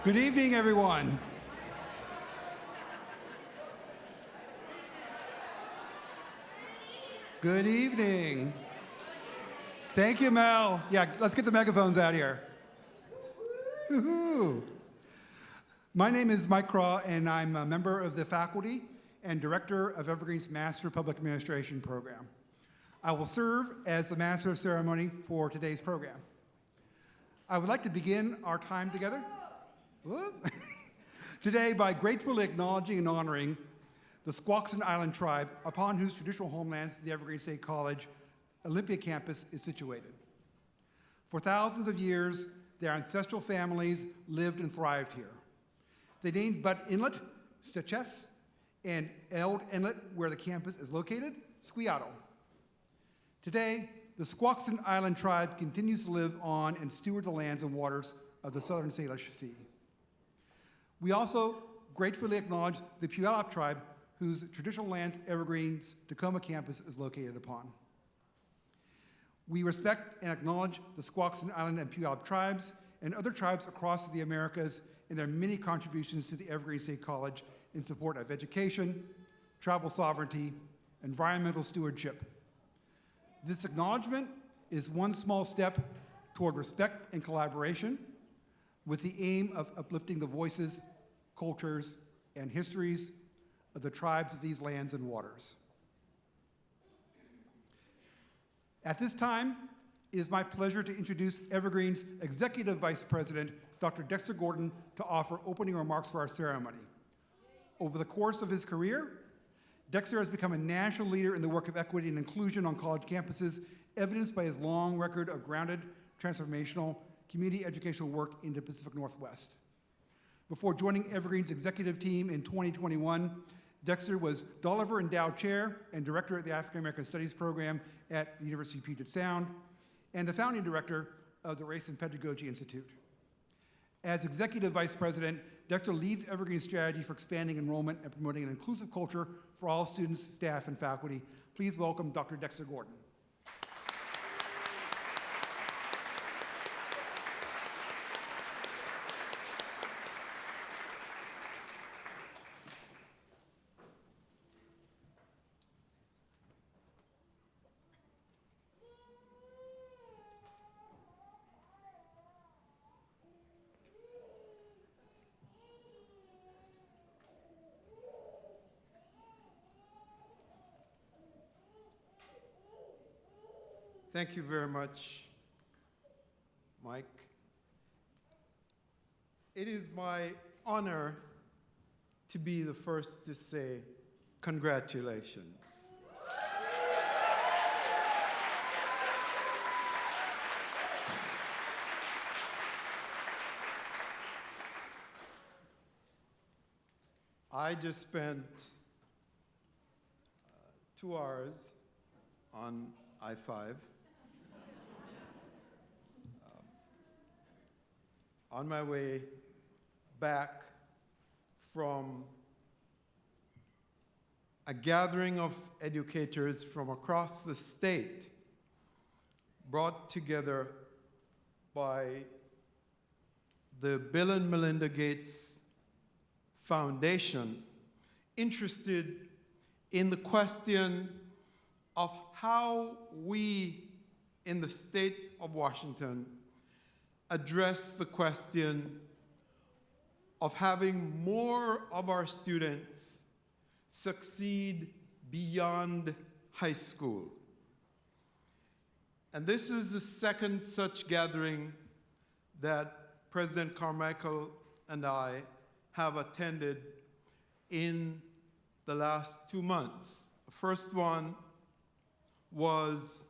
Good evening, everyone. Good evening. Thank you, Mel. Yeah, let's get the megaphones out here. Woo-hoo. My name is Mike Craw, and I'm a member of the faculty and director of Evergreen's Master of Public Administration program. I will serve as the Master of Ceremony for today's program. I would like to begin our time together today by gratefully acknowledging and honoring the Squaxin Island tribe, upon whose traditional homelands the Evergreen State College Olympia campus is situated. For thousands of years, their ancestral families lived and thrived here. They named Butt Inlet, Steches, and Eld Inlet, where the campus is located, Squiattle. Today, the Squaxin Island tribe continues to live on and steward the lands and waters of the Southern Salish Sea. We also gratefully acknowledge the Puyallup tribe, whose traditional lands Evergreen's Tacoma campus is located upon. We respect and acknowledge the Squaxin Island and Puyallup tribes and other tribes across the Americas in their many contributions to the Evergreen State College in support of education, tribal sovereignty, environmental stewardship. This acknowledgement is one small step toward respect and collaboration with the aim of uplifting the voices, cultures, and histories of the tribes of these lands and waters. At this time, it is my pleasure to introduce Evergreen's Executive Vice President, Dr. Dexter Gordon, to offer opening remarks for our ceremony. Over the course of his career, Dexter has become a national leader in the work of equity and inclusion on college campuses, evidenced by his long record of grounded, transformational, community educational work in the Pacific Northwest. Before joining Evergreen's executive team in 2021, Dexter was Dolliver Endowed Chair and Director of the African American Studies Program at the University of Puget Sound, and the founding director of the Race and Pedagogy Institute. As Executive Vice President, Dexter leads Evergreen's strategy for expanding enrollment and promoting an inclusive culture for all students, staff, and faculty. Please welcome Dr. Dexter Gordon. Thank you very much, Mike. It is my honor to be the first to say congratulations. I just spent 2 hours on I-5 on my way back from a gathering of educators from across the state brought together by the Bill and Melinda Gates Foundation, interested in the question of how we in the state of Washington address the question of having more of our students succeed beyond high school. And this is the second such gathering that President Carmichael and I have attended in the last 2 months. The first one was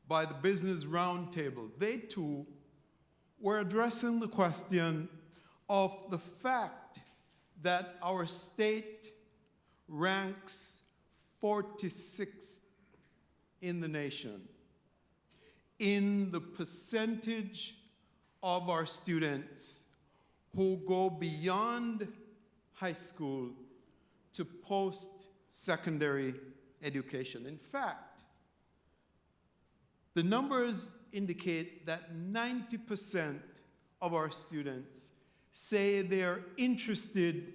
by the Business Roundtable. They too were addressing the question of the fact that our state ranks 46th in the nation in the percentage of our students who go beyond high school to post-secondary education. In fact, the numbers indicate that 90% of our students say they're interested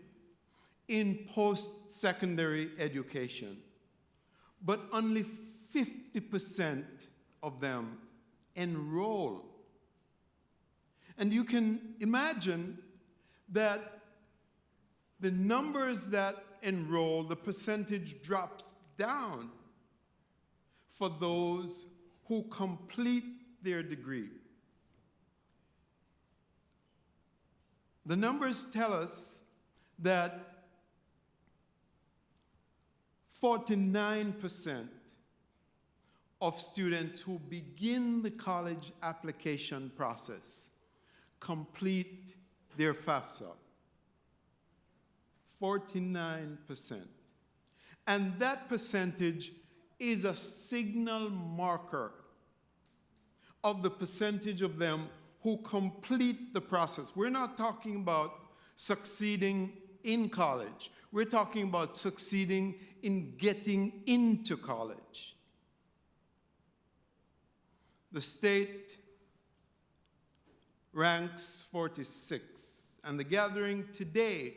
in post-secondary education, but only 50% of them enroll. And you can imagine that the numbers that enroll, the percentage drops down for those who complete their degree. The numbers tell us that 49% of students who begin the college application process complete their FAFSA. 49%. And that percentage is a signal marker of the percentage of them who complete the process. We're not talking about succeeding in college. We're talking about succeeding in getting into college. The state ranks 46, and the gathering today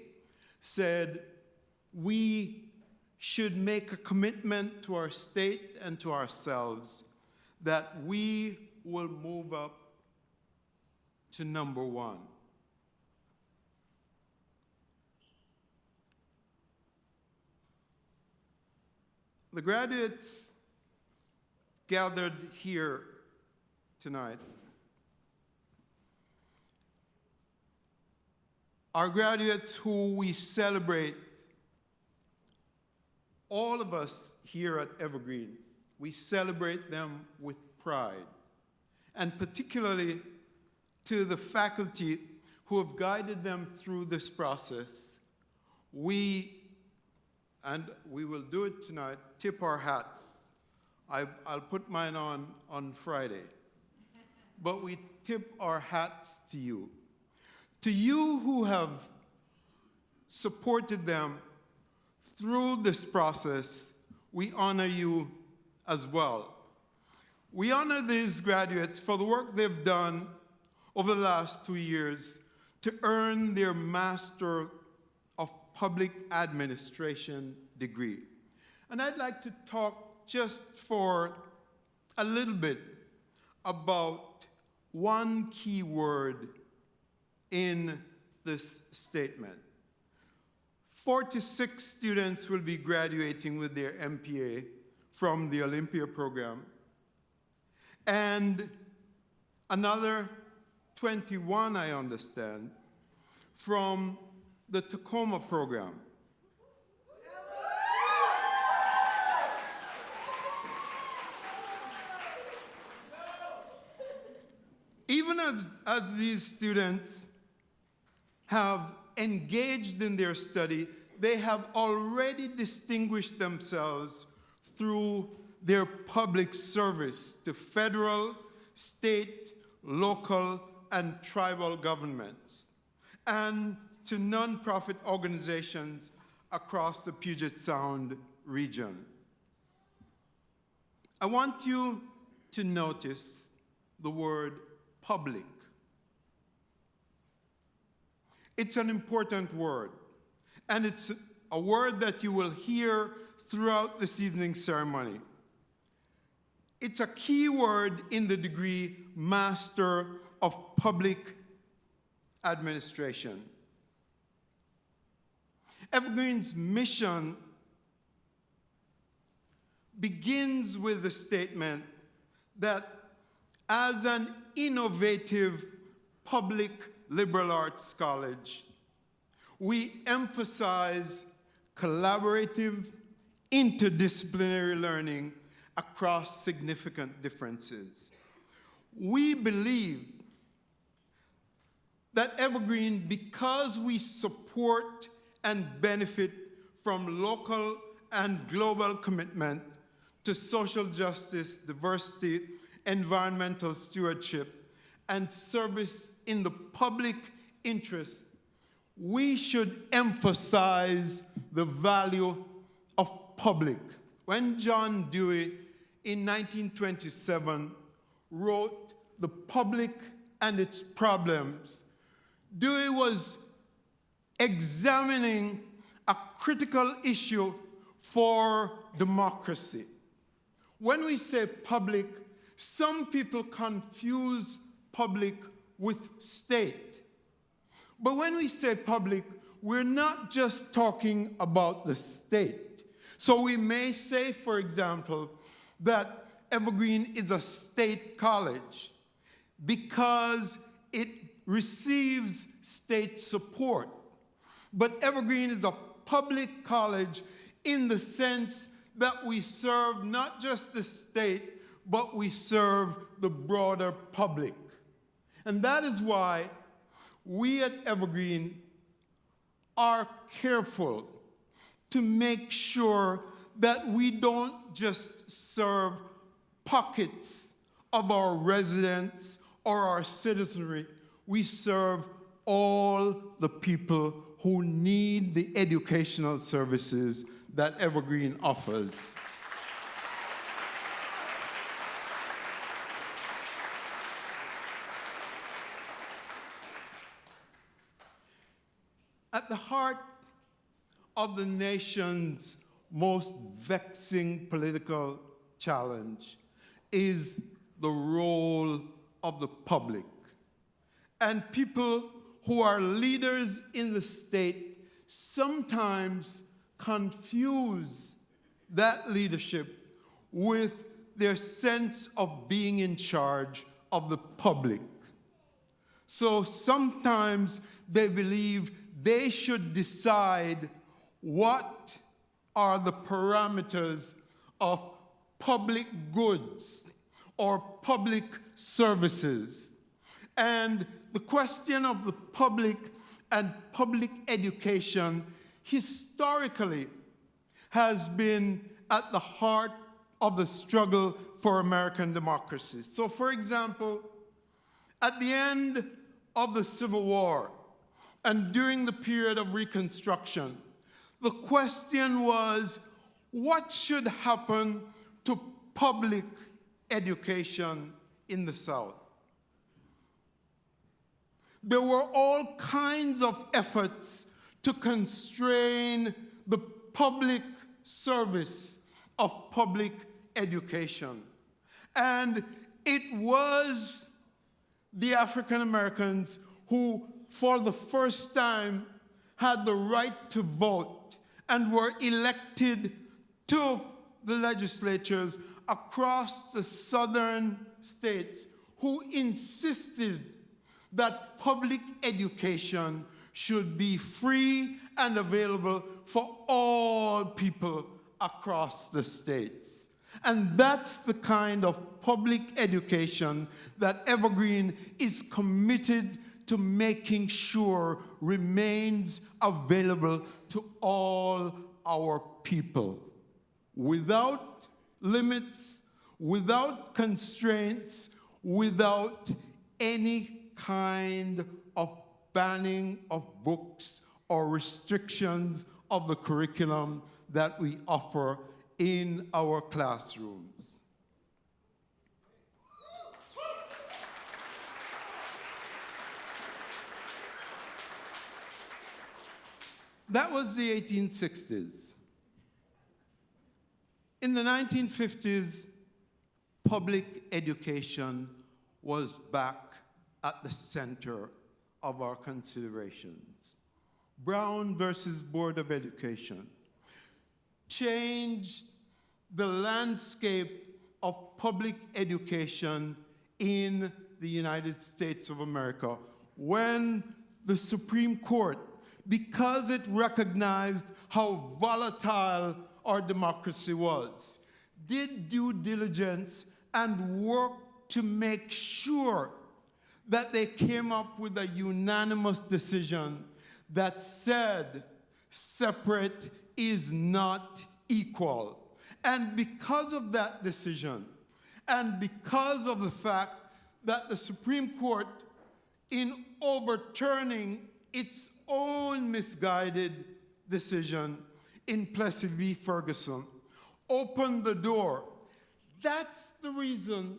said we should make a commitment to our state and to ourselves that we will move up to number one. The graduates gathered here tonight are graduates who we celebrate, all of us here at Evergreen. We celebrate them with pride, and particularly to the faculty who have guided them through this process. And we will do it tonight, tip our hats. I'll put mine on Friday. But we tip our hats to you. To you who have supported them through this process, we honor you as well. We honor these graduates for the work they've done over the last 2 years to earn their Master of Public Administration degree. And I'd like to talk just for a little bit about one key word in this statement. 46 students will be graduating with their MPA from the Olympia program, and another 21, I understand, from the Tacoma program. Even as these students have engaged in their study, they have already distinguished themselves through their public service to federal, state, local, and tribal governments, and to nonprofit organizations across the Puget Sound region. I want you to notice the word public. It's an important word, and it's a word that you will hear throughout this evening's ceremony. It's a key word in the degree Master of Public Administration. Evergreen's mission begins with the statement that as an innovative public liberal arts college, we emphasize collaborative, interdisciplinary learning across significant differences. We believe that Evergreen, because we support and benefit from local and global commitment to social justice, diversity, environmental stewardship, and service in the public interest, we should emphasize the value of public. When John Dewey, in 1927, wrote The Public and its problems, Dewey was examining a critical issue for democracy. When we say public, some people confuse public with state. But when we say public, we're not just talking about the state. So we may say, for example, that Evergreen is a state college because it receives state support. But Evergreen is a public college in the sense that we serve not just the state, but we serve the broader public. And that is why we at Evergreen are careful to make sure that we don't just serve pockets of our residents or our citizenry. We serve all the people who need the educational services that Evergreen offers. At the heart of the nation's most vexing political challenge is the role of the public. And people who are leaders in the state sometimes confuse that leadership with their sense of being in charge of the public. So sometimes they believe they should decide what are the parameters of public goods or public services. And the question of the public and public education historically has been at the heart of the struggle for American democracy. So, for example, at the end of the Civil War and during the period of Reconstruction, the question was, what should happen to public education in the South? There were all kinds of efforts to constrain the public service of public education. And it was the African Americans who, for the first time, had the right to vote and were elected to the legislatures across the southern states, who insisted that public education should be free and available for all people across the states. And that's the kind of public education that Evergreen is committed to making sure remains available to all our people, without limits, without constraints, without any kind of banning of books or restrictions of the curriculum that we offer in our classrooms. That was the 1860s. In the 1950s, public education was back at the center of our considerations. Brown versus Board of Education changed the landscape of public education in the United States of America when the Supreme Court, because it recognized how volatile our democracy was, did due diligence and worked to make sure that they came up with a unanimous decision that said separate is not equal. And because of that decision, and because of the fact that the Supreme Court, in overturning its own misguided decision in Plessy v. Ferguson, opened the door, that's the reason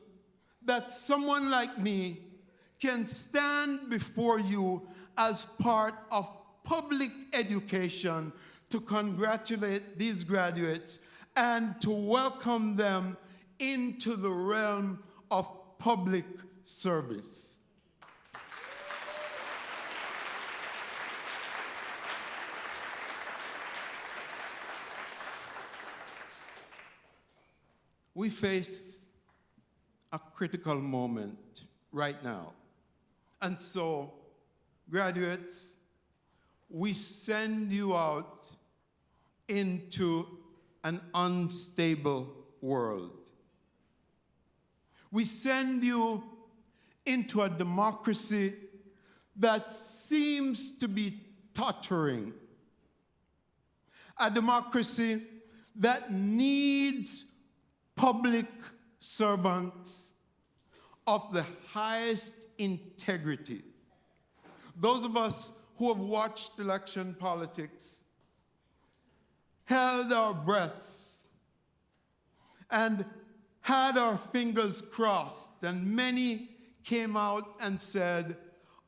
that someone like me can stand before you as part of public education to congratulate these graduates and to welcome them into the realm of public service. We face a critical moment right now. And so, graduates, we send you out into an unstable world. We send you into a democracy that seems to be tottering. A democracy that needs public servants of the highest integrity. Those of us who have watched election politics held our breaths and had our fingers crossed, and many came out and said,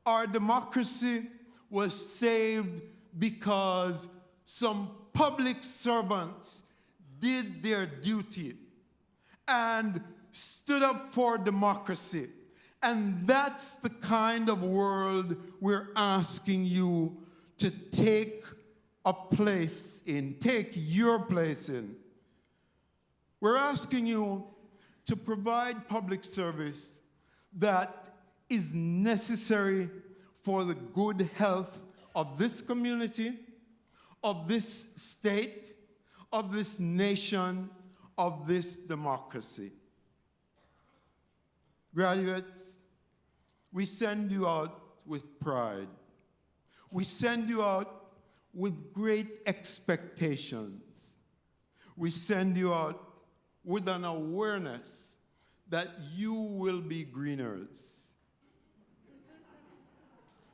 our democracy was saved because some public servants did their duty and stood up for democracy. And that's the kind of world we're asking you to take a place in, take your place in. We're asking you to provide public service that is necessary for the good health of this community, of this state, of this nation, of this democracy. Graduates, we send you out with pride. We send you out with great expectations. We send you out with an awareness that you will be greeners.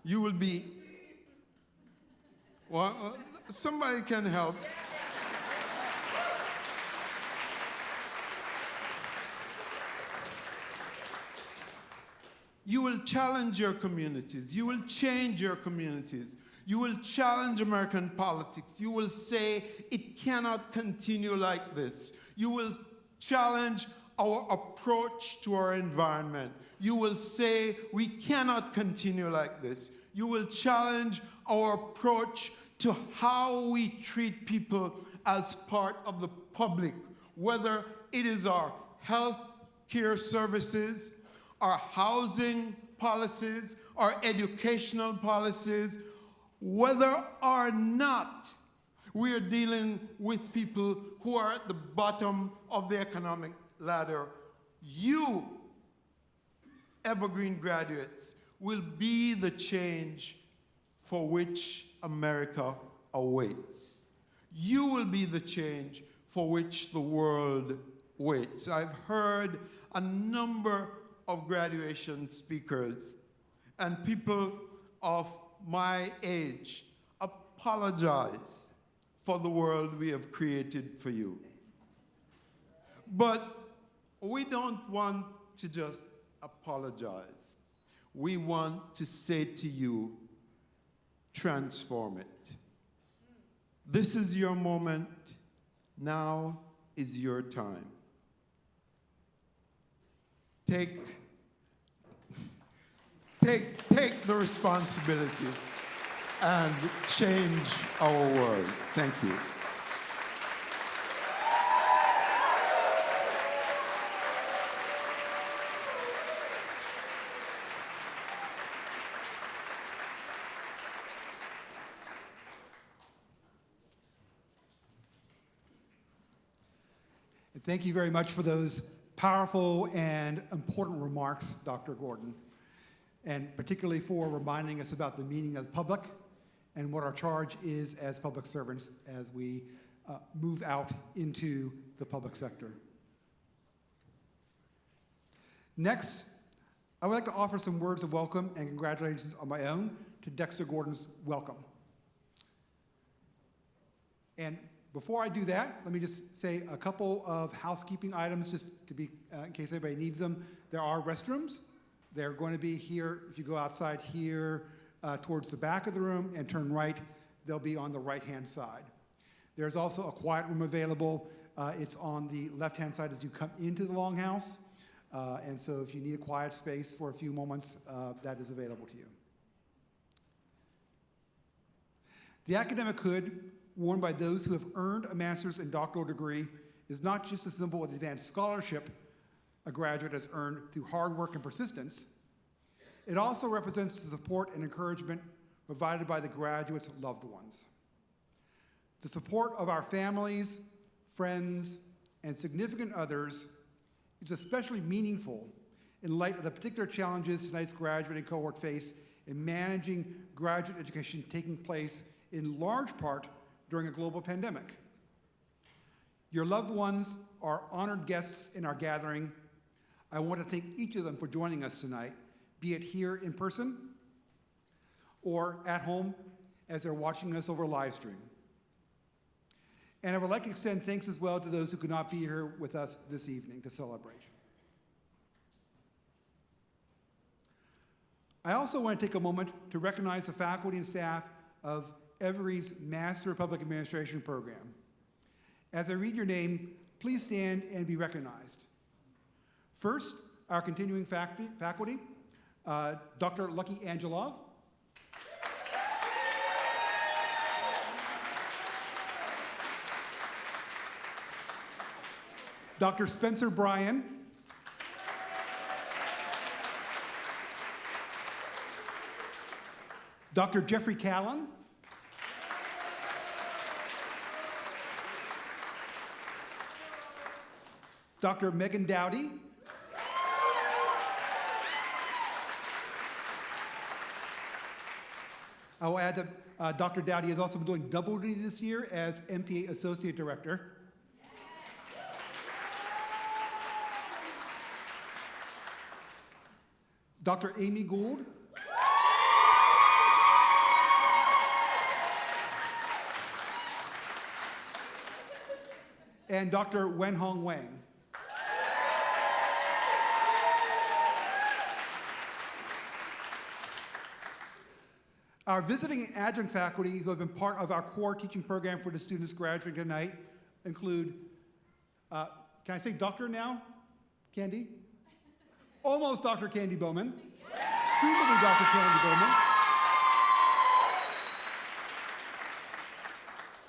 You will be, well, somebody can help. You will challenge your communities. You will change your communities. You will challenge American politics. You will say it cannot continue like this. You will challenge our approach to our environment. You will say we cannot continue like this. You will challenge our approach to how we treat people as part of the public, whether it is our health care services, our housing policies, our educational policies, whether or not we are dealing with people who are at the bottom of the economic ladder. You, Evergreen graduates, will be the change for which America awaits. You will be the change for which the world waits. I've heard a number of graduation speakers and people of my age apologize for the world we have created for you. But we don't want to just apologize. We want to say to you, transform it. This is your moment. Now is your time. Take the responsibility and change our world. Thank you. And thank you very much for those powerful and important remarks, Dr. Gordon, and particularly for reminding us about the meaning of the public and what our charge is as public servants as we move out into the public sector. Next, I would like to offer some words of welcome and congratulations on my own to Dexter Gordon's welcome. And before I do that, let me just say a couple of housekeeping items just to be, in case anybody needs them. There are restrooms They're going to be here, if you go outside here towards the back of the room and turn right, they'll be on the right-hand side. There's also a quiet room available. It's on the left-hand side as you come into the Longhouse. And so if you need a quiet space for a few moments, that is available to you. The academic hood worn by those who have earned a master's and doctoral degree is not just a symbol of the advanced scholarship a graduate has earned through hard work and persistence. It also represents the support and encouragement provided by the graduate's loved ones. The support of our families, friends, and significant others is especially meaningful in light of the particular challenges tonight's graduating cohort face in managing graduate education taking place in large part during a global pandemic. Your loved ones are honored guests in our gathering. I want to thank each of them for joining us tonight, be it here in person or at home as they're watching us over live stream. And I would like to extend thanks as well to those who could not be here with us this evening to celebrate. I also want to take a moment to recognize the faculty and staff of Evergreen's Master of Public Administration program. As I read your name, please stand and be recognized. First, our continuing faculty, Dr. Lucky Angelov, Dr. Spencer Bryan, Dr. Jeffrey Callan, Dr. Megan Dowdy, I will add that Dr. Dowdy has also been doing double duty this year as MPA Associate Director. Dr. Amy Gould, and Dr. Wenhong Wang. Our visiting adjunct faculty who have been part of our core teaching program for the students graduating tonight include, can I say doctor now? Candy? Almost Dr. Candy Bowman. Soon to be Dr. Candy Bowman.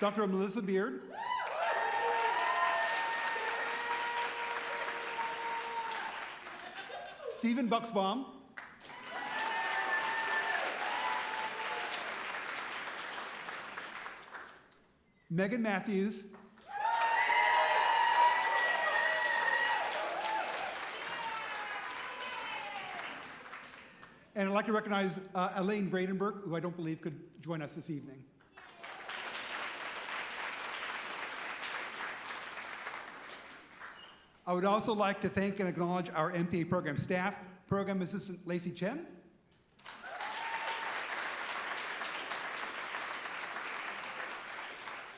Dr. Melissa Beard. Stephen Buxbaum. Megan Matthews. And I'd like to recognize Elaine Vradenberg, who I don't believe could join us this evening. I would also like to thank and acknowledge our MPA program staff, Program Assistant Lacey Chen,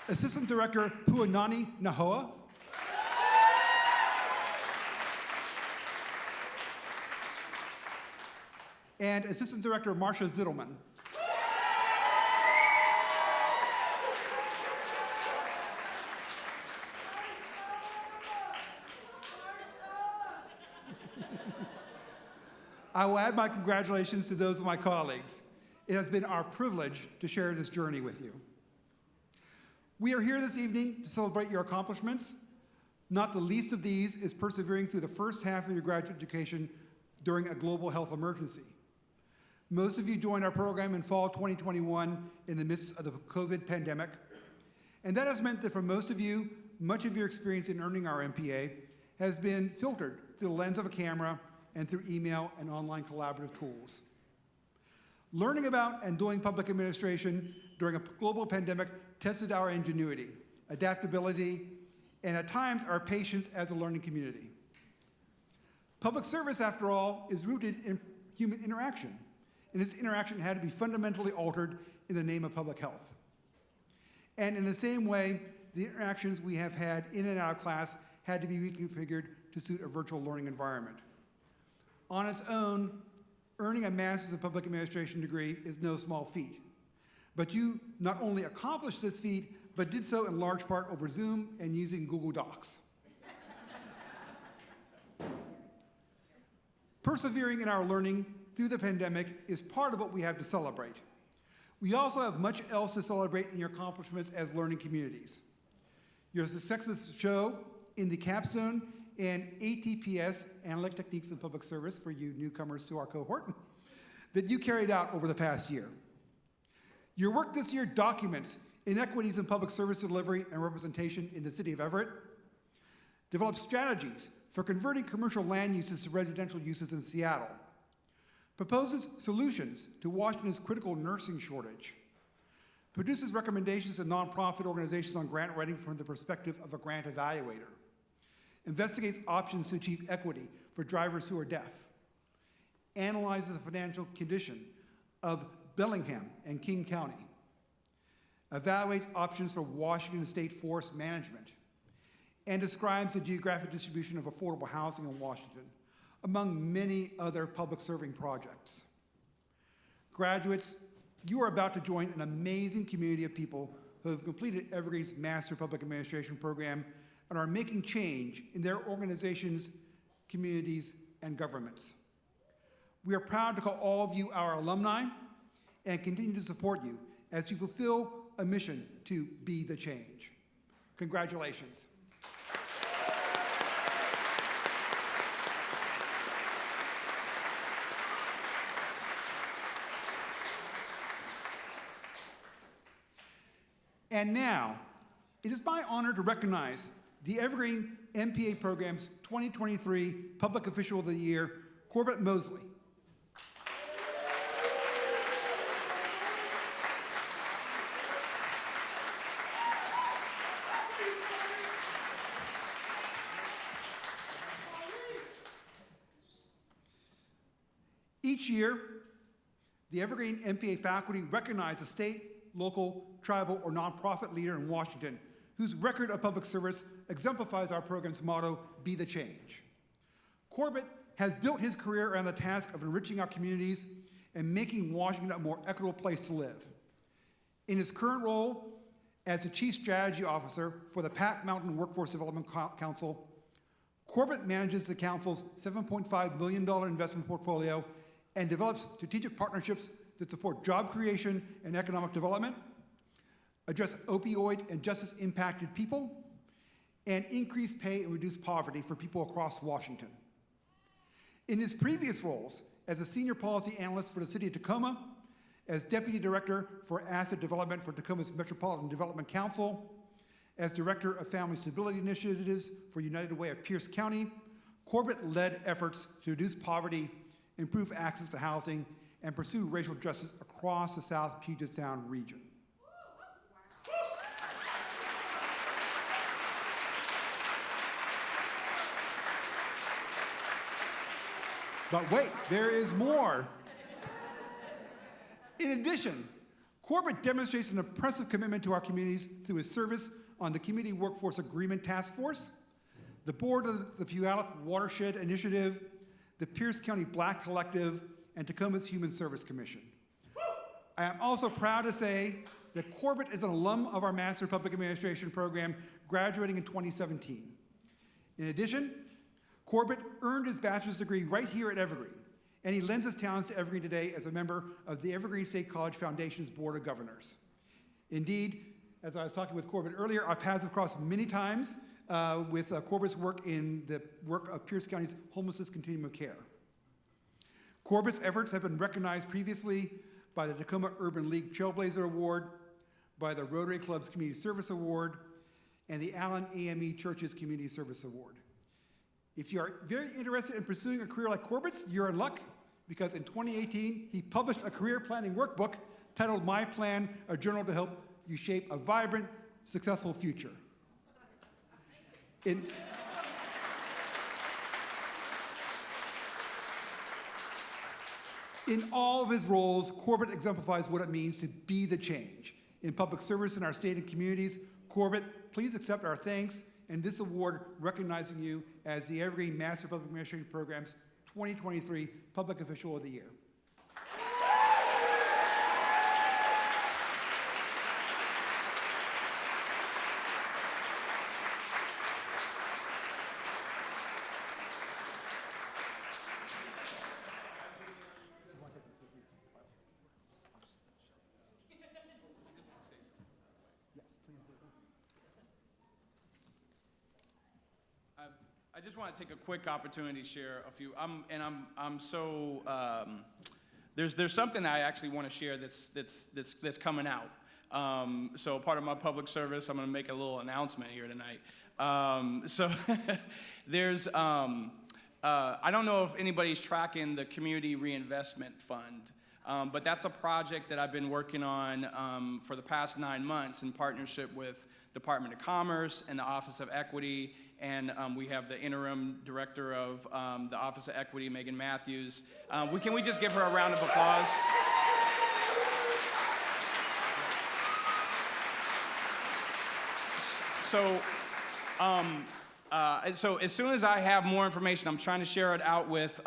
Assistant Director Puanani Nahoa, and Assistant Director Marcia Zittelman. I will add my congratulations to those of my colleagues. It has been our privilege to share this journey with you. We are here this evening to celebrate your accomplishments. Not the least of these is persevering through the first half of your graduate education during a global health emergency. Most of you joined our program in fall 2021 in the midst of the COVID pandemic, and that has meant that for most of you, much of your experience in earning our MPA has been filtered through the lens of a camera and through email and online collaborative tools. Learning about and doing public administration during a global pandemic tested our ingenuity, adaptability, and at times our patience as a learning community. Public service, after all, is rooted in human interaction, and this interaction had to be fundamentally altered in the name of public health. And in the same way, the interactions we have had in and out of class had to be reconfigured to suit a virtual learning environment. On its own, earning a Master's of Public Administration degree is no small feat. But you not only accomplished this feat, but did so in large part over Zoom and using Google Docs. Persevering in our learning through the pandemic is part of what we have to celebrate. We also have much else to celebrate in your accomplishments as learning communities. Your successes show in the capstone and ATPS, Analytic Techniques in Public Service, for you newcomers to our cohort, that you carried out over the past year. Your work this year documents inequities in public service delivery and representation in the city of Everett, develops strategies for converting commercial land uses to residential uses in Seattle, proposes solutions to Washington's critical nursing shortage, produces recommendations to nonprofit organizations on grant writing from the perspective of a grant evaluator, investigates options to achieve equity for drivers who are deaf, analyzes the financial condition of Bellingham and King County, evaluates options for Washington State forest management, and describes the geographic distribution of affordable housing in Washington, among many other public serving projects. Graduates, you are about to join an amazing community of people who have completed Evergreen's Master Public Administration program and are making change in their organizations, communities, and governments. We are proud to call all of you our alumni and continue to support you as you fulfill a mission to be the change. Congratulations. And now, it is my honor to recognize the Evergreen MPA Program's 2023 Public Official of the Year, Corbett Mosley. Each year, the Evergreen MPA faculty recognize a state, local, tribal, or nonprofit leader in Washington whose record of public service exemplifies our program's motto, Be the Change. Corbett has built his career around the task of enriching our communities and making Washington a more equitable place to live. In his current role as the Chief Strategy Officer for the Pat Mountain Workforce Development Council, Corbett manages the council's $7.5 million investment portfolio and develops strategic partnerships that support job creation and economic development, address opioid and justice-impacted people, and increase pay and reduce poverty for people across Washington. In his previous roles as a senior policy analyst for the city of Tacoma, as deputy director for asset development for Tacoma's Metropolitan Development Council, as director of family stability initiatives for United Way of Pierce County, Corbett led efforts to reduce poverty, improve access to housing, and pursue racial justice across the South Puget Sound region. But wait, there is more. In addition, Corbett demonstrates an impressive commitment to our communities through his service on the Community Workforce Agreement Task Force, the board of the Puyallup Watershed Initiative, the Pierce County Black Collective, and Tacoma's Human Service Commission. I am also proud to say that Corbett is an alum of our Master Public Administration program, graduating in 2017. In addition, Corbett earned his bachelor's degree right here at Evergreen, and he lends his talents to Evergreen today as a member of the Evergreen State College Foundation's Board of Governors. Indeed, as I was talking with Corbett earlier, our paths have crossed many times with Corbett's work in the work of Pierce County's Homelessness Continuum of Care. Corbett's efforts have been recognized previously by the Tacoma Urban League Trailblazer Award, by the Rotary Club's Community Service Award, and the Allen AME Church's Community Service Award. If you are very interested in pursuing a career like Corbett's, you're in luck, because in 2018, he published a career planning workbook titled My Plan, a journal to help you shape a vibrant, successful future. In all of his roles, Corbett exemplifies what it means to be the change. In public service in our state and communities, Corbett, please accept our thanks and this award recognizing you as the Evergreen Master Public Administration Program's 2023 Public Official of the Year. want to take a quick opportunity to share a few. I'm so there's something I actually want to share that's coming out. So part of my public service, I'm going to make a little announcement here tonight. So there's I don't know if anybody's tracking the Community Reinvestment Fund. But that's a project that I've been working on for the past 9 months in partnership with Department of Commerce and the Office of Equity, and we have the interim director of the Office of Equity, Megan Matthews. Can we just give her a round of applause? So as soon as I have more information, I'm trying to share it out with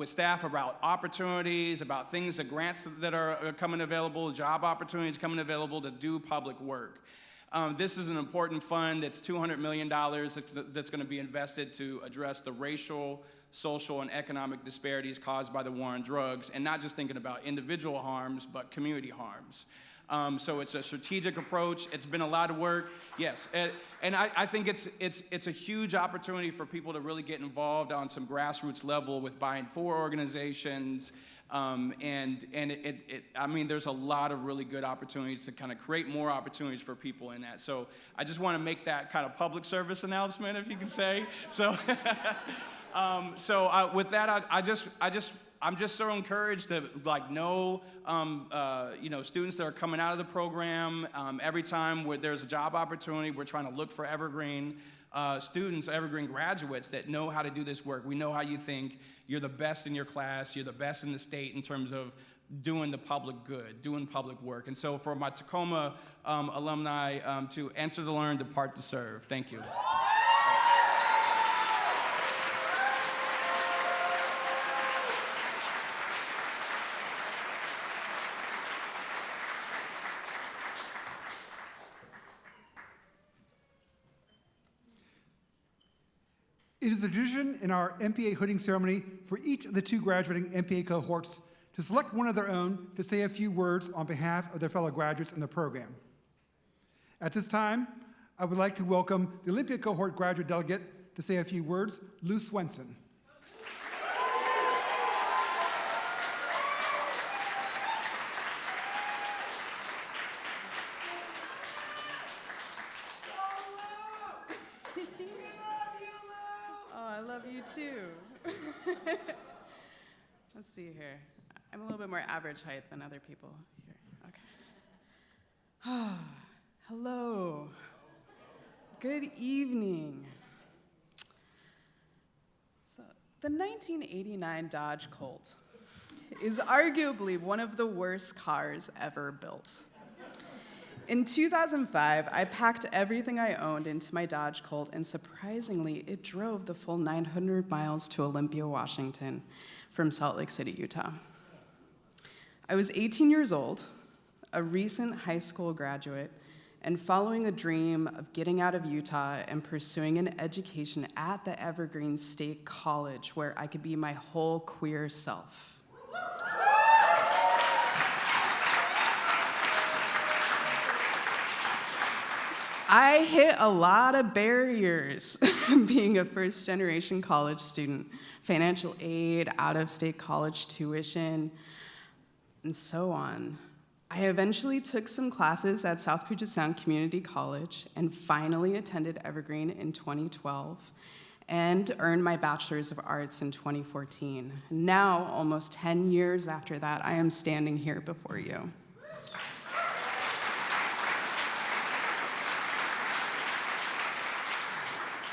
staff about opportunities, about things, the grants that are coming available, job opportunities coming available to do public work. This is an important fund. It's $200 million that's going to be invested to address the racial, social, and economic disparities caused by the war on drugs, and not just thinking about individual harms, but community harms. So it's a strategic approach. It's been a lot of work, yes, and I think it's a huge opportunity for people to really get involved on some grassroots level with buying for organizations, I mean, there's a lot of really good opportunities to kind of create more opportunities for people in that. So I just want to make that kind of public service announcement, if you can say. So, with that, I'm just so encouraged to know students that are coming out of the program. Every time there's a job opportunity, we're trying to look for Evergreen students, Evergreen graduates that know how to do this work. We know how you think. You're the best in your class. You're the best in the state in terms of doing the public good, doing public work. And so for my Tacoma alumni to enter to learn, depart to serve. Thank you. It is a tradition in our MPA hooding ceremony for each of the 2 graduating MPA cohorts to select one of their own to say a few words on behalf of their fellow graduates in the program. At this time, I would like to welcome the Olympia cohort graduate delegate to say a few words, Lou Swenson. Too. Let's see here. I'm a little bit more average height than other people here. Okay. Hello. Good evening. So, the 1989 Dodge Colt is arguably one of the worst cars ever built. In 2005, I packed everything I owned into my Dodge Colt, and surprisingly, it drove the full 900 miles to Olympia, Washington, from Salt Lake City, Utah. I was 18 years old, a recent high school graduate, and following a dream of getting out of Utah and pursuing an education at the Evergreen State College where I could be my whole queer self. I hit a lot of barriers being a first-generation college student, financial aid, out-of-state college tuition, and so on. I eventually took some classes at South Puget Sound Community College and finally attended Evergreen in 2012 and earned my Bachelor's of Arts in 2014. Now, almost 10 years after that, I am standing here before you.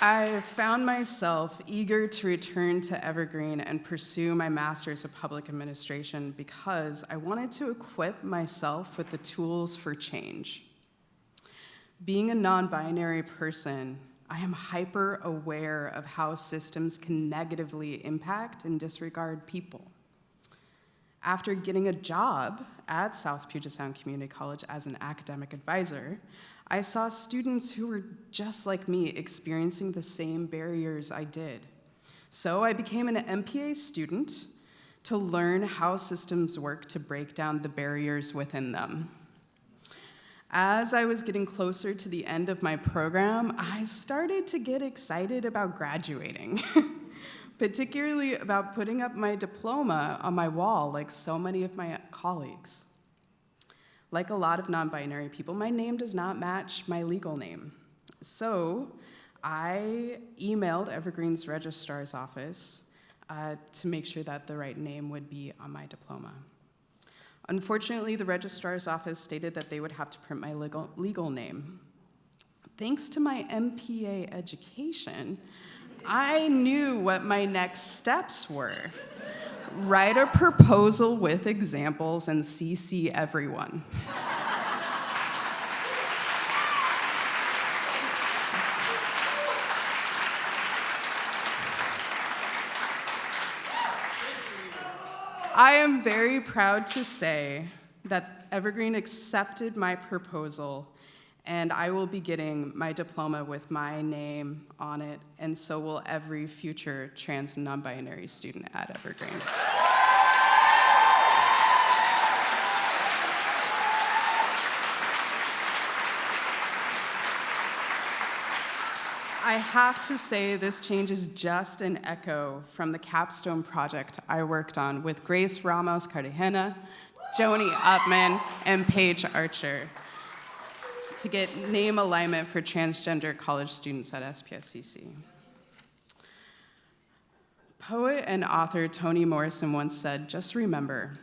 I found myself eager to return to Evergreen and pursue my Master's of Public Administration because I wanted to equip myself with the tools for change. Being a non-binary person, I am hyper aware of how systems can negatively impact and disregard people. After getting a job at South Puget Sound Community College as an academic advisor, I saw students who were just like me experiencing the same barriers I did. So I became an MPA student to learn how systems work to break down the barriers within them. As I was getting closer to the end of my program, I started to get excited about graduating, particularly about putting up my diploma on my wall like so many of my colleagues. Like a lot of non-binary people, my name does not match my legal name. So I emailed Evergreen's registrar's office to make sure that the right name would be on my diploma. Unfortunately, the registrar's office stated that they would have to print my legal name. Thanks to my MPA education, I knew what my next steps were. Write a proposal with examples and CC everyone. I am very proud to say that Evergreen accepted my proposal, and I will be getting my diploma with my name on it, and so will every future trans and non-binary student at Evergreen. I have to say this change is just an echo from the capstone project I worked on with Grace Ramos Cartagena, Joni Upman, and Paige Archer to get name alignment for transgender college students at SPSCC. Poet and author Toni Morrison once said, "Just remember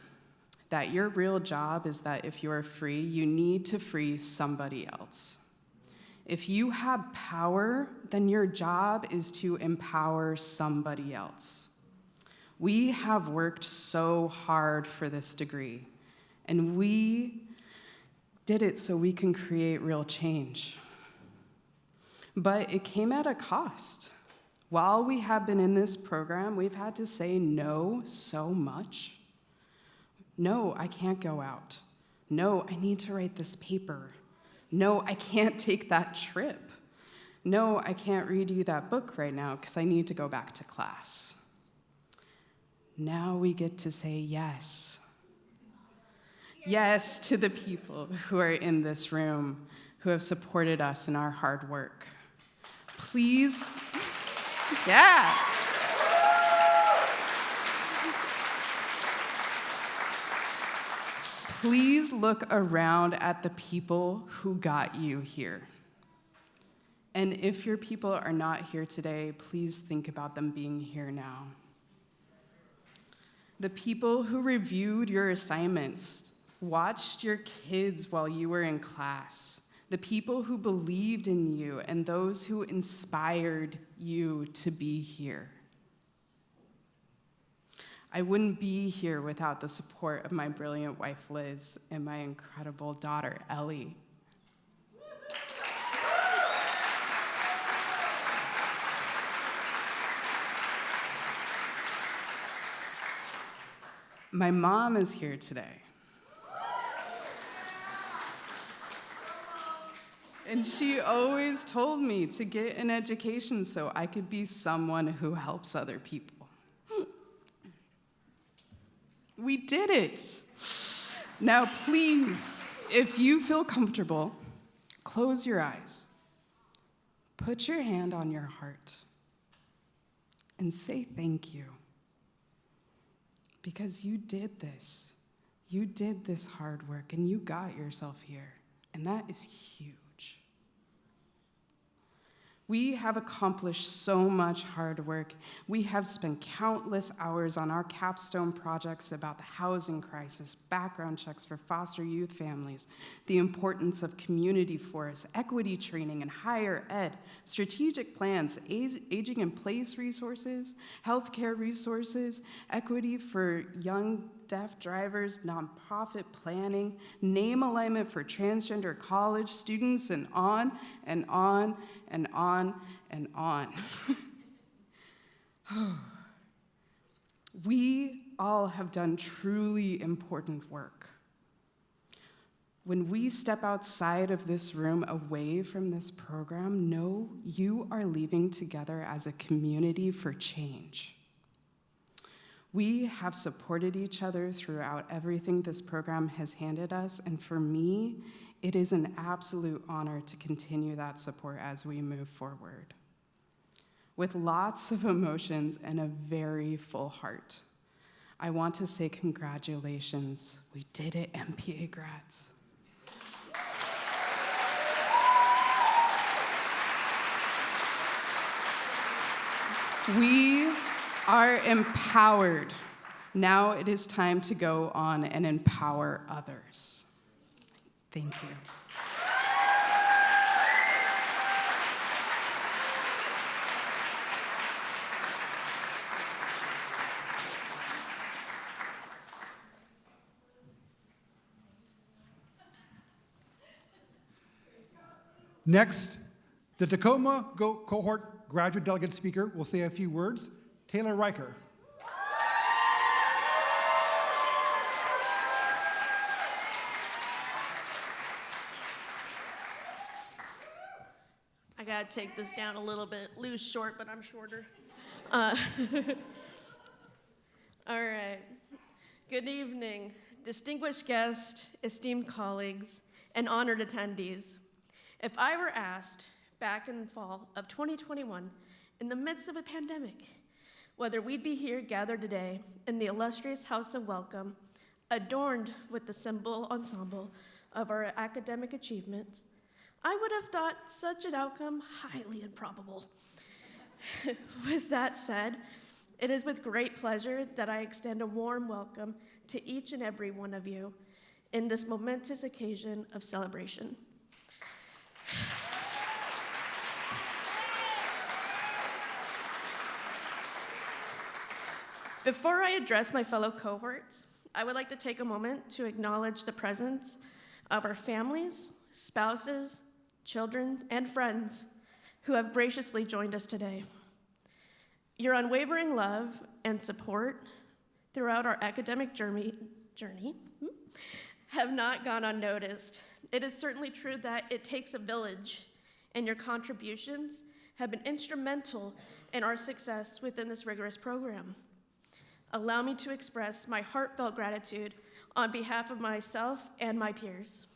that your real job is that if you are free, you need to free somebody else. If you have power, then your job is to empower somebody else." We have worked so hard for this degree, and we did it so we can create real change. But it came at a cost. While we have been in this program, we've had to say no so much. No, I can't go out. No, I need to write this paper. No, I can't take that trip. No, I can't read you that book right now because I need to go back to class. Now we get to say yes. Yes to the people who are in this room who have supported us in our hard work. Please, yeah. Please look around at the people who got you here. And if your people are not here today, please think about them being here now. The people who reviewed your assignments, watched your kids while you were in class, the people who believed in you, and those who inspired you to be here. I wouldn't be here without the support of my brilliant wife, Liz, and my incredible daughter, Ellie. My mom is here today. And she always told me to get an education so I could be someone who helps other people. We did it. Now, please, if you feel comfortable, close your eyes, put your hand on your heart, and say thank you. Because you did this. You did this hard work, and you got yourself here, and that is huge. We have accomplished so much hard work. We have spent countless hours on our capstone projects about the housing crisis, background checks for foster youth families, the importance of community forests, equity training and higher ed, strategic plans, aging in place resources, healthcare resources, equity for young deaf drivers, nonprofit planning, name alignment for transgender college students, and on and on and on and on. We all have done truly important work. When we step outside of this room, away from this program, know you are leaving together as a community for change. We have supported each other throughout everything this program has handed us, and for me, It is an absolute honor to continue that support as we move forward. With lots of emotions and a very full heart, I want to say congratulations. We did it, MPA grads. We are empowered. Now it is time to go on and empower others. Thank you. Next, the Tacoma cohort graduate delegate speaker will say a few words. Taylor Riker. I gotta take this down a little bit. Lou's short, but I'm shorter. All right. Good evening, distinguished guests, esteemed colleagues, and honored attendees. If I were asked back in fall of 2021, in the midst of a pandemic, whether we'd be here gathered today in the illustrious House of Welcome, adorned with the symbol ensemble of our academic achievements, I would have thought such an outcome highly improbable. With that said, it is with great pleasure that I extend a warm welcome to each and every one of you in this momentous occasion of celebration. Before I address my fellow cohorts, I would like to take a moment to acknowledge the presence of our families, spouses, children, and friends who have graciously joined us today. Your unwavering love and support throughout our academic journey have not gone unnoticed. It is certainly true that it takes a village, and your contributions have been instrumental in our success within this rigorous program. Allow me to express my heartfelt gratitude on behalf of myself and my peers.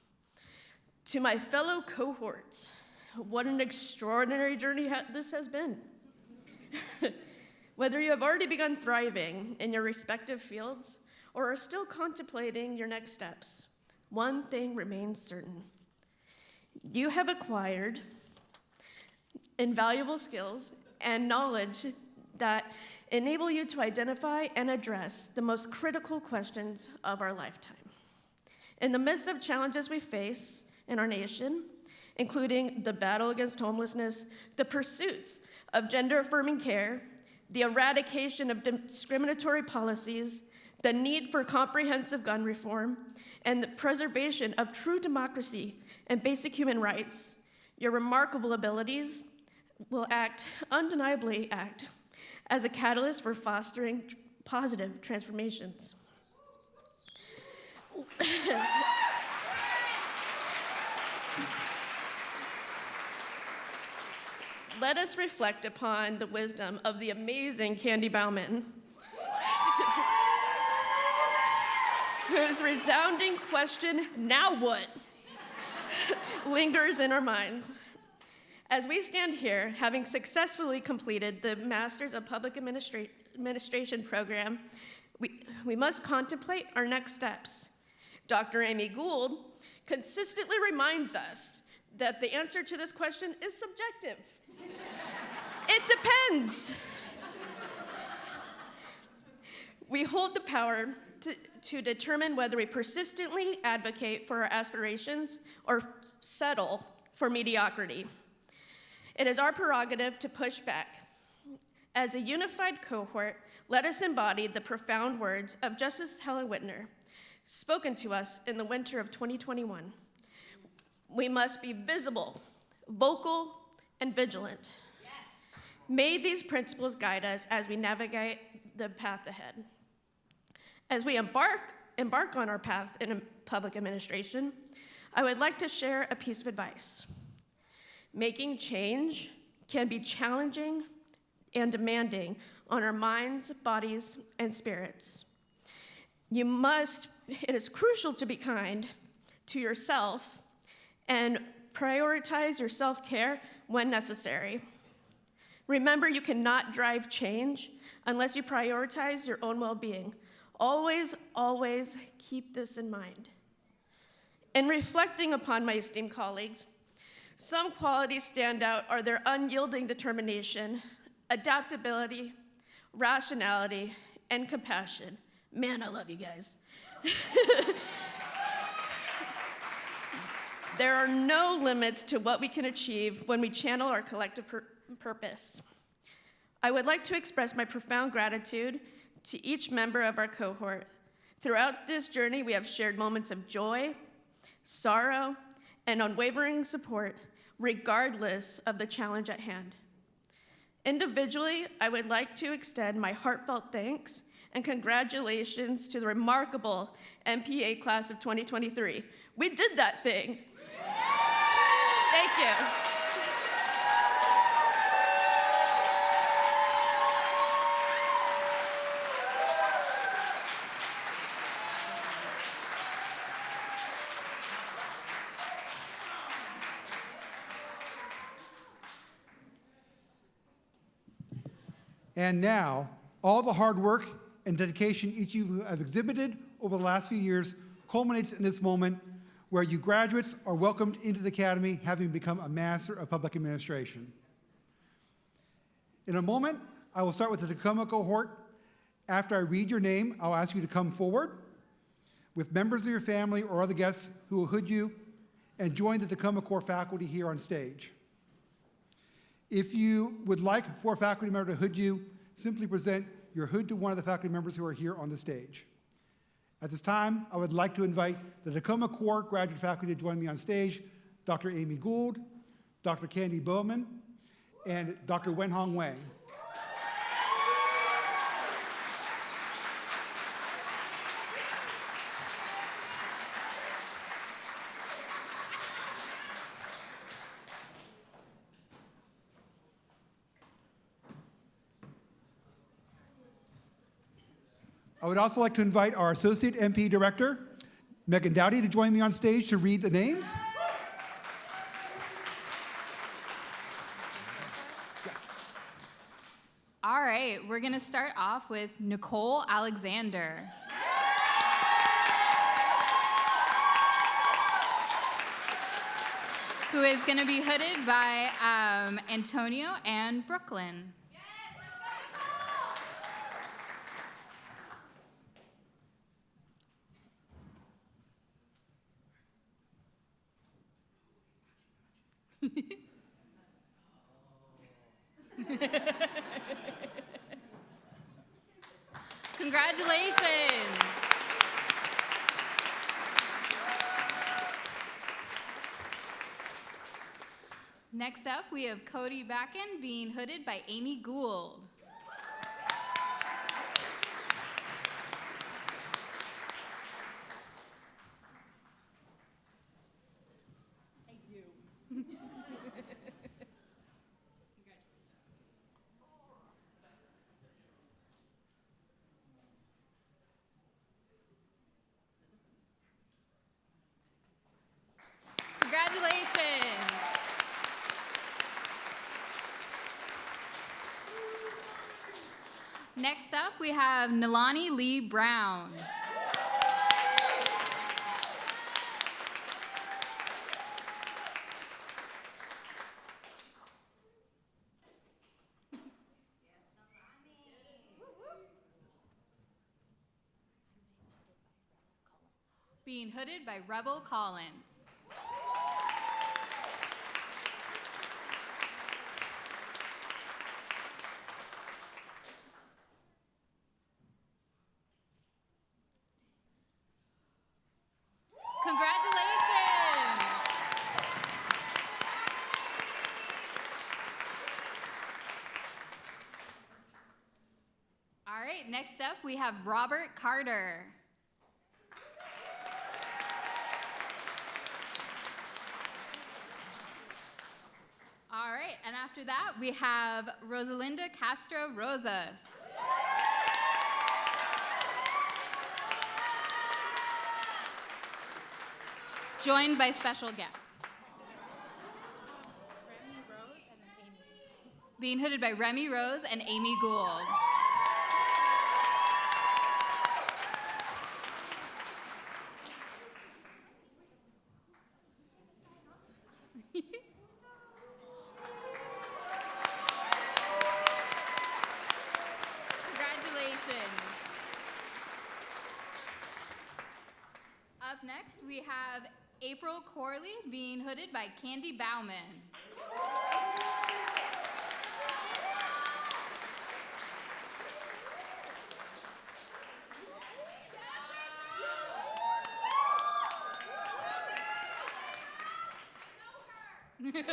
To my fellow cohorts, what an extraordinary journey this has been. Whether you have already begun thriving in your respective fields or are still contemplating your next steps, one thing remains certain. You have acquired invaluable skills and knowledge that enable you to identify and address the most critical questions of our lifetime. In the midst of challenges we face in our nation, including the battle against homelessness, the pursuits of gender-affirming care, the eradication of discriminatory policies, the need for comprehensive gun reform, and the preservation of true democracy and basic human rights, your remarkable abilities will undeniably act as a catalyst for fostering positive transformations. Let us reflect upon the wisdom of the amazing Candy Bauman, whose resounding question, "Now what?" lingers in our minds. As we stand here, having successfully completed the Masters of Public Administration program, we must contemplate our next steps. Dr. Amy Gould consistently reminds us that the answer to this question is subjective. It depends. We hold the power to determine whether we persistently advocate for our aspirations or settle for mediocrity. It is our prerogative to push back. As a unified cohort, let us embody the profound words of Justice Helen Whitner, spoken to us in the winter of 2021. We must be visible, vocal, and vigilant. Yes. May these principles guide us as we navigate the path ahead. As we embark on our path in public administration, I would like to share a piece of advice. Making change can be challenging and demanding on our minds, bodies, and spirits. It is crucial to be kind to yourself and prioritize your self-care when necessary. Remember, you cannot drive change unless you prioritize your own well-being. Always, always keep this in mind. In reflecting upon my esteemed colleagues, some qualities stand out are their unyielding determination, adaptability, rationality, and compassion. Man, I love you guys. There are no limits to what we can achieve when we channel our collective purpose. I would like to express my profound gratitude to each member of our cohort. Throughout this journey, we have shared moments of joy, sorrow, and unwavering support, regardless of the challenge at hand. Individually, I would like to extend my heartfelt thanks and congratulations to the remarkable MPA class of 2023. We did that thing. Thank you. And now, all the hard work and dedication each of you have exhibited over the last few years culminates in this moment where you graduates are welcomed into the Academy having become a Master of Public Administration. In a moment, I will start with the Tacoma cohort. After I read your name, I'll ask you to come forward with members of your family or other guests who will hood you and join the Tacoma core faculty here on stage. If you would like for a faculty member to hood you, simply present your hood to one of the faculty members who are here on the stage. At this time, I would like to invite the Tacoma core graduate faculty to join me on stage, Dr. Amy Gould, Dr. Candy Bowman, and Dr. Wenhong Wang. I would also like to invite our Associate MP Director, Megan Dowdy, to join me on stage to read the names. Yes. All right, we're going to start off with Nicole Alexander. Who is going to be hooded by Antonio and Brooklyn. Congratulations. Next up, we have Cody Backen being hooded by Amy Gould. Congratulations. Next up, we have Nilani Lee Brown. Being hooded by Rebel Collins. Congratulations! All right, next up we have Robert Carter. All right, and after that we have Rosalinda Castro Rosas. Joined by special guest. being hooded by Remy Rose and Amy Gould. Congratulations. Up next, we have April Corley being hooded by Candy Bauman. Congratulations.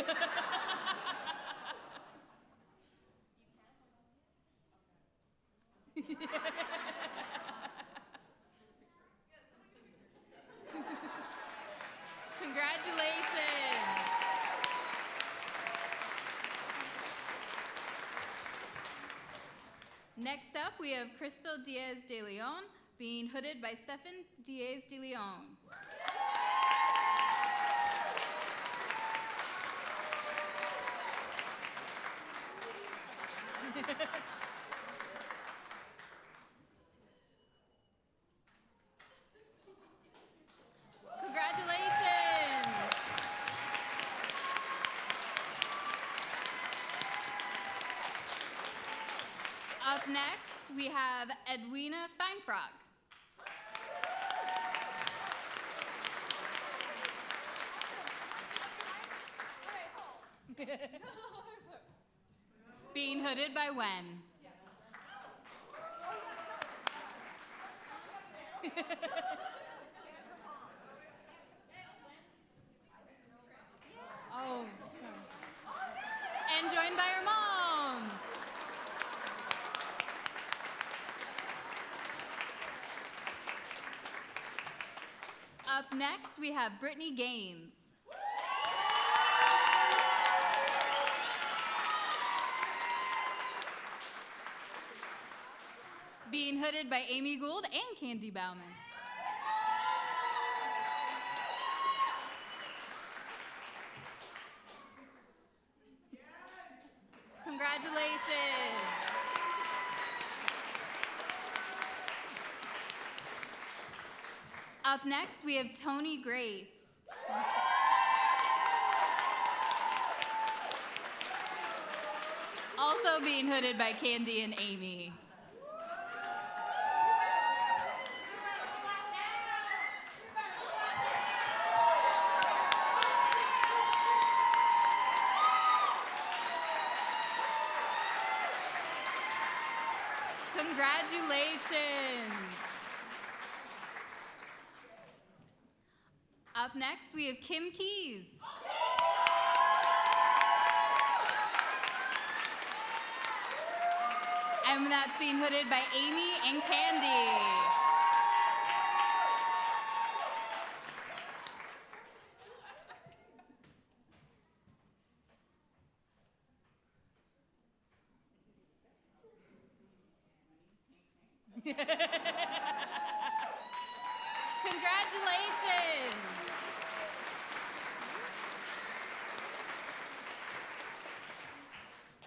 Next up, we have Crystal Diaz de Leon being hooded by Stefan Diaz de Leon. Congratulations. Up next, we have Edwina Feinfrock. Being hooded by Wen. Oh, sorry. And joined by her mom. Up next, we have Brittany Gaines. Being hooded by Amy Gould and Candy Bauman. Congratulations. Up next, we have Tony Grace. Also being hooded by Candy and Amy. Congratulations. Up next, we have Kim Keys. And that's being hooded by Amy and Candy. Congratulations.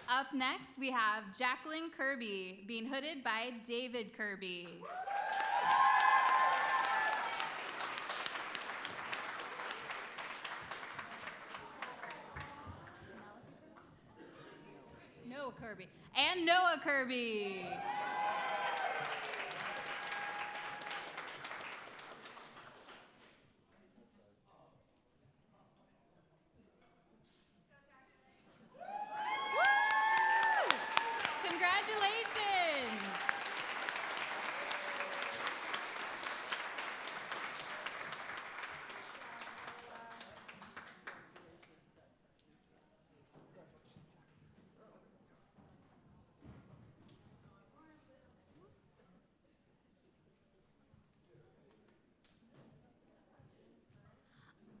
Up next, we have Jacqueline Kirby, being hooded by David Kirby. Noah Kirby. And Noah Kirby. Congratulations!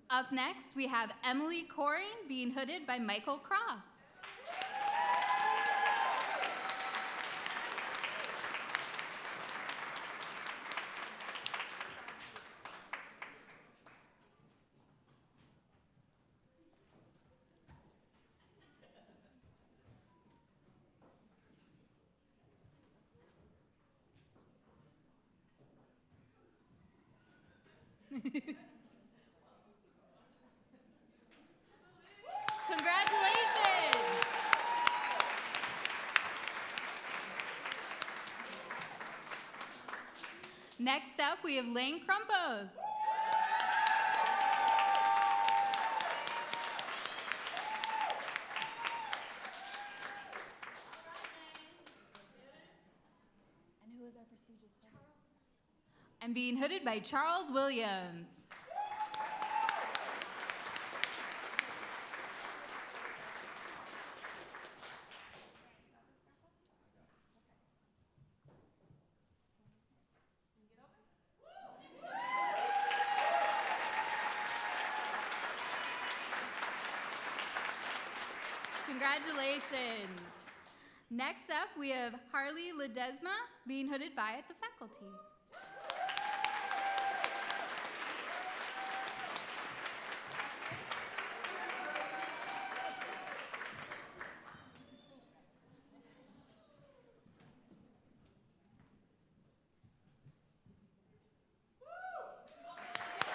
Up next, we have Emily Corin being hooded by Michael Craw. Congratulations! Next up, we have Lane Crumpos. And being hooded by Charles Williams. Congratulations. Next up, we have Harley Ledesma being hooded by the faculty.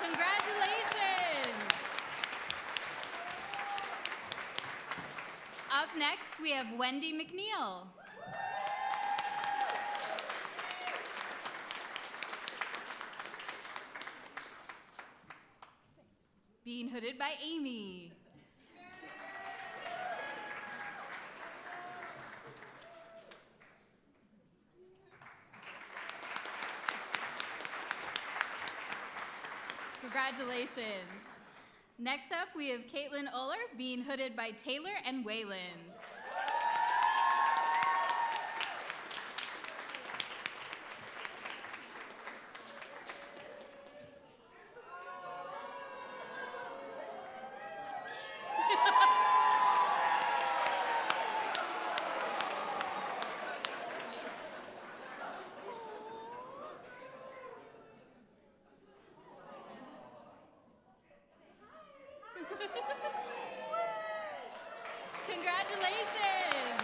Congratulations. Up next, we have Wendy McNeil. Being hooded by Amy. Congratulations. Next up, we have Caitlin Uller being hooded by Taylor and Wayland. Congratulations!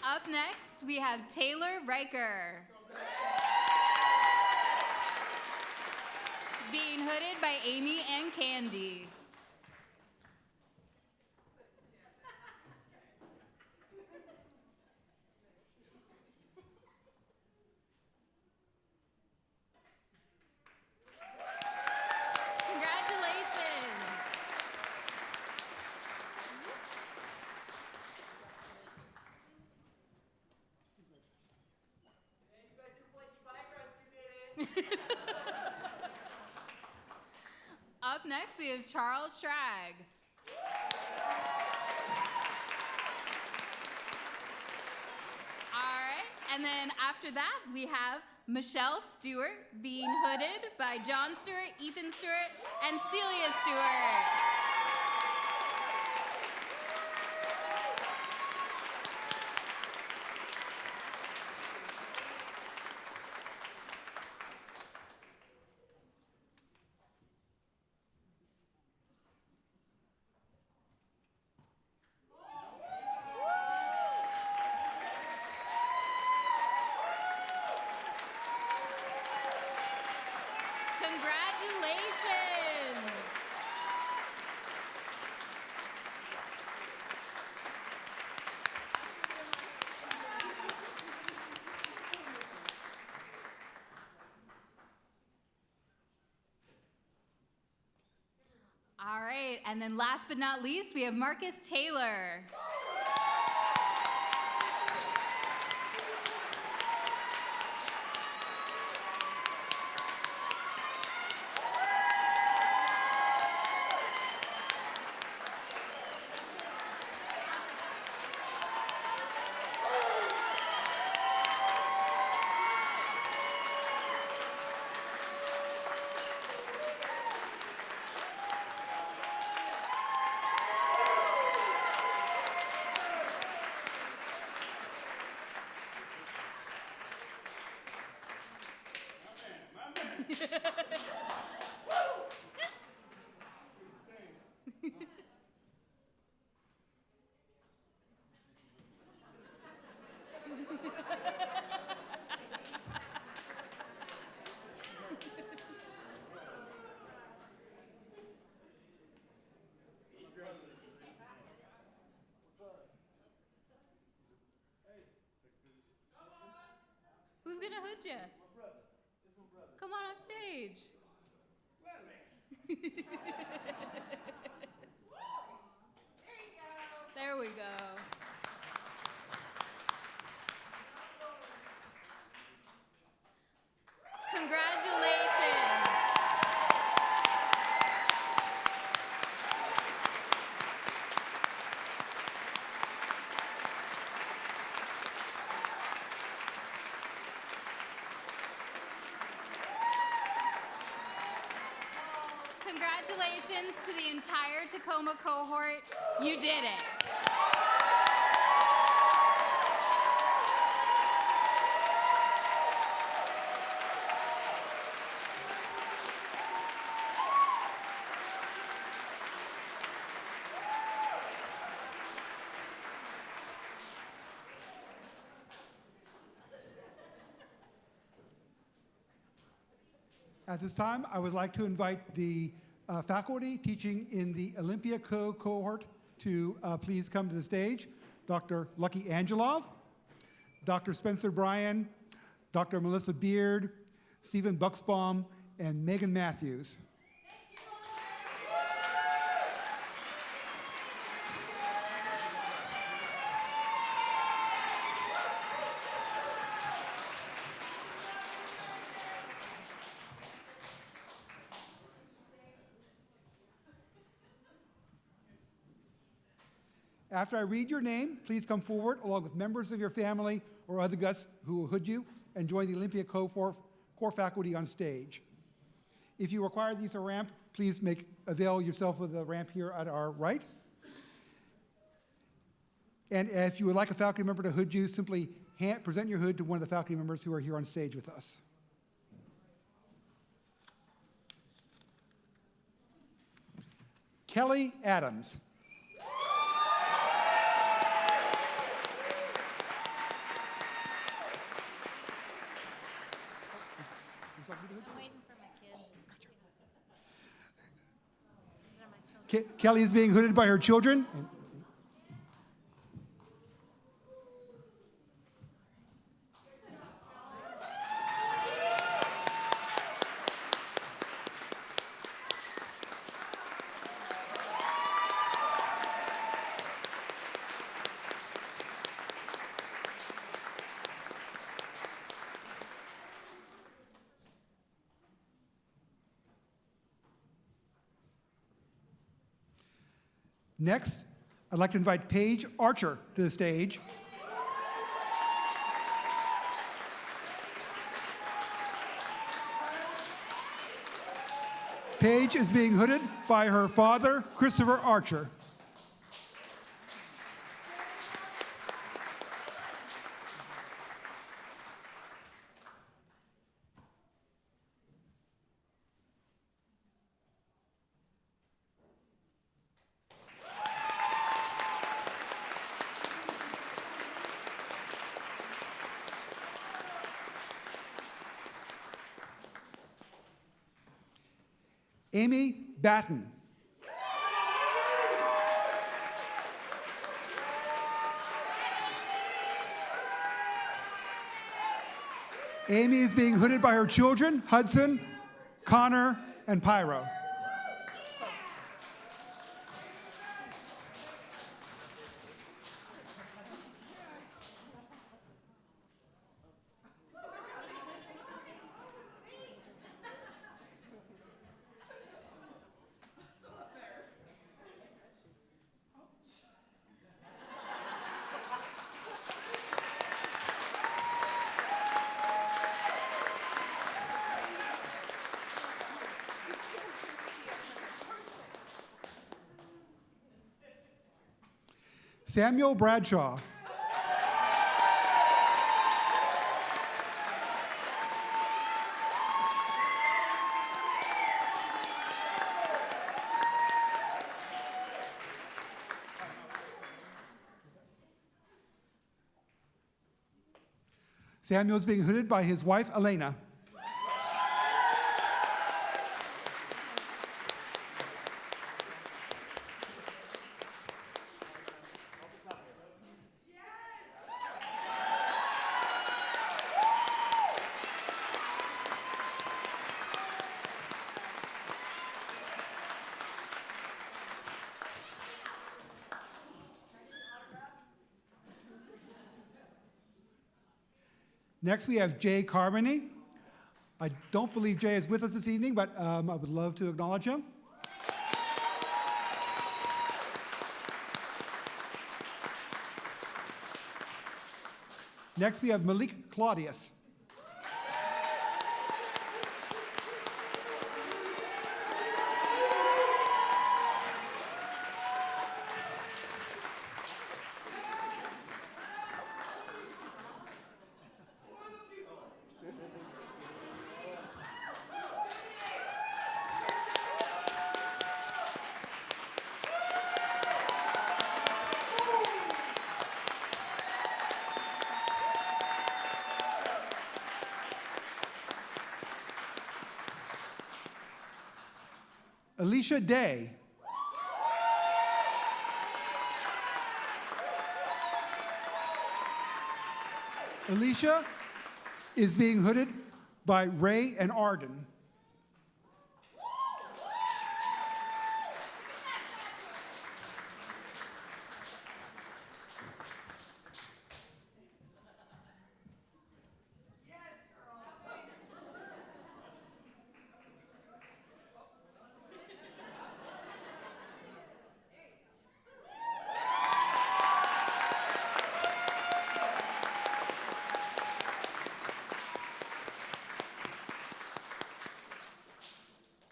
Up next, we have Taylor Riker. Being hooded by Amy and Candy. Congratulations! Up next, we have Charles Schrag. All right, and then after that, we have Michelle Stewart being hooded by John Stewart, Ethan Stewart, and Celia Stewart. Congratulations! All right, and then last but not least, we have Marcus Taylor. hood ya? Come on up stage. There we go. Congratulations. Congratulations to the entire Tacoma cohort. You did it. At this time, I would like to invite the faculty teaching in the Olympia cohort to please come to the stage. Dr. Lucky Angelov, Dr. Spencer Bryan, Dr. Melissa Beard, Stephen Bucksbaum, and Megan Matthews. After I read your name, please come forward along with members of your family or other guests who will hood you and join the Olympia core faculty on stage. If you require the use of a ramp, please avail yourself of the ramp here at our right. And if you would like a faculty member to hood you, simply present your hood to one of the faculty members who are here on stage with us. Kelly Adams. I'm waiting for my kids. These are my children. Kelly is being hooded by her children. Next, I'd like to invite Paige Archer to the stage. Paige is being hooded by her father, Christopher Archer. Amy Batten. Amy is being hooded by her children, Hudson, Connor, and Pyro. Samuel Bradshaw. Samuel is being hooded by his wife, Elena. Next, we have Jay Carmody. I don't believe Jay is with us this evening, but I would love to acknowledge him. Next, we have Malik Claudius. Alicia Day. Alicia is being hooded by Ray and Arden.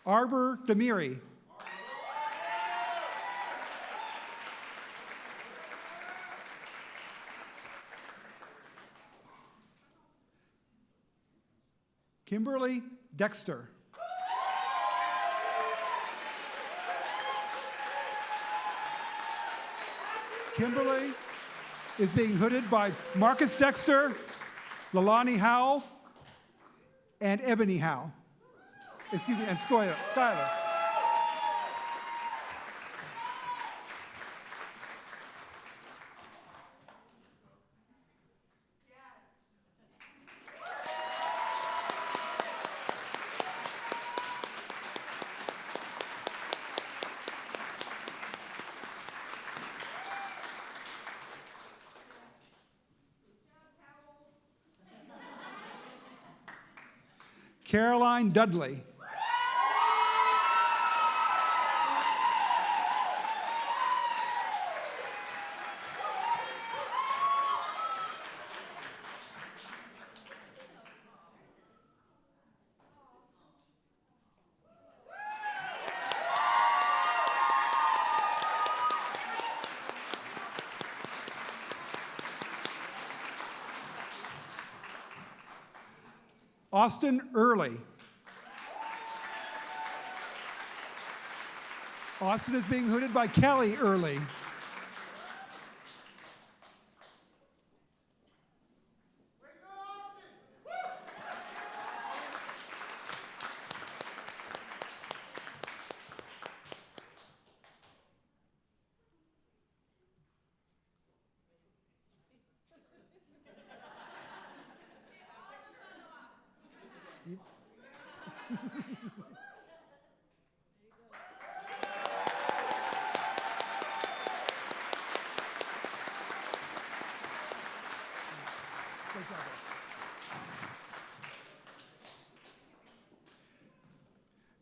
Arbor Demiri. Kimberly Dexter. Kimberly is being hooded by Marcus Dexter, Lalani Howell, and Ebony Howell. Excuse me, and Skylar. Caroline Dudley. Austin Early. Austin is being hooded by Kelly Early.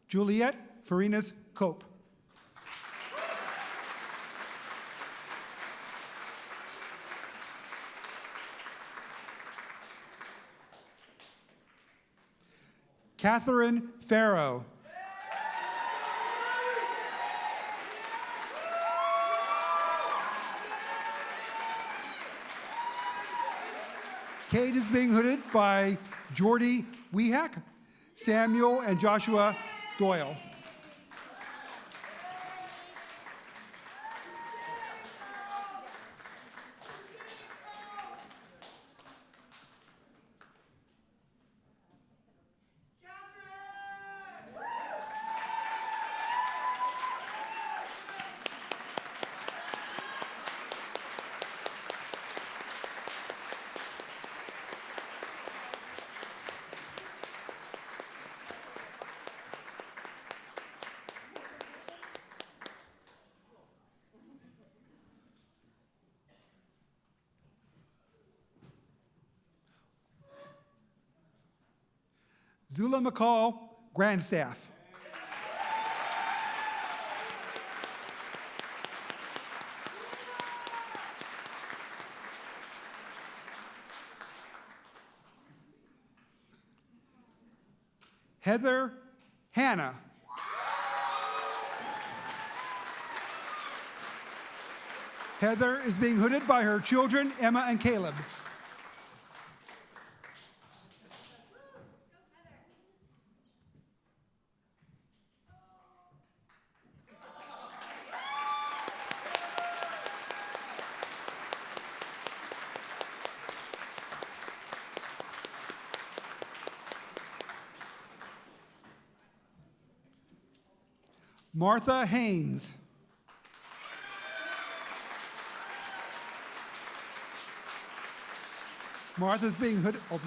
Juliet Farinas Cope. Catherine Farrow. Kate is being hooded by Jordy Wehack, Samuel and Joshua Doyle. Zula McCall, Grand Staff. Heather Hannah. Heather is being hooded by her children, Emma and Caleb. Martha Haynes. Martha's being hooded. Oh,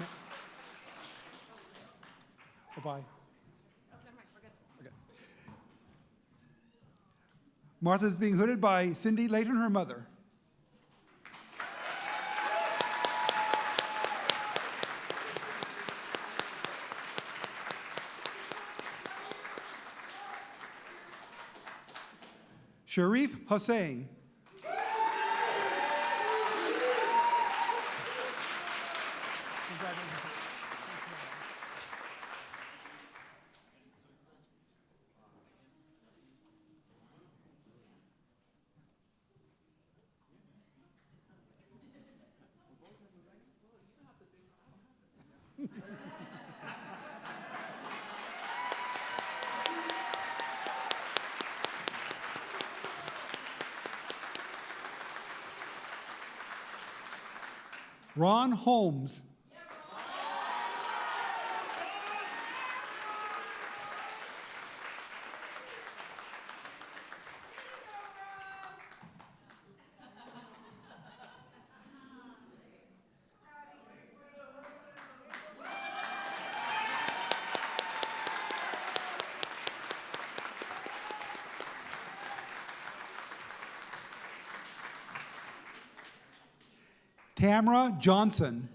bye. Okay. Martha's being hooded by Cindy Layton, her mother. Sharif Hussain. Ron Holmes. Tamara Johnson.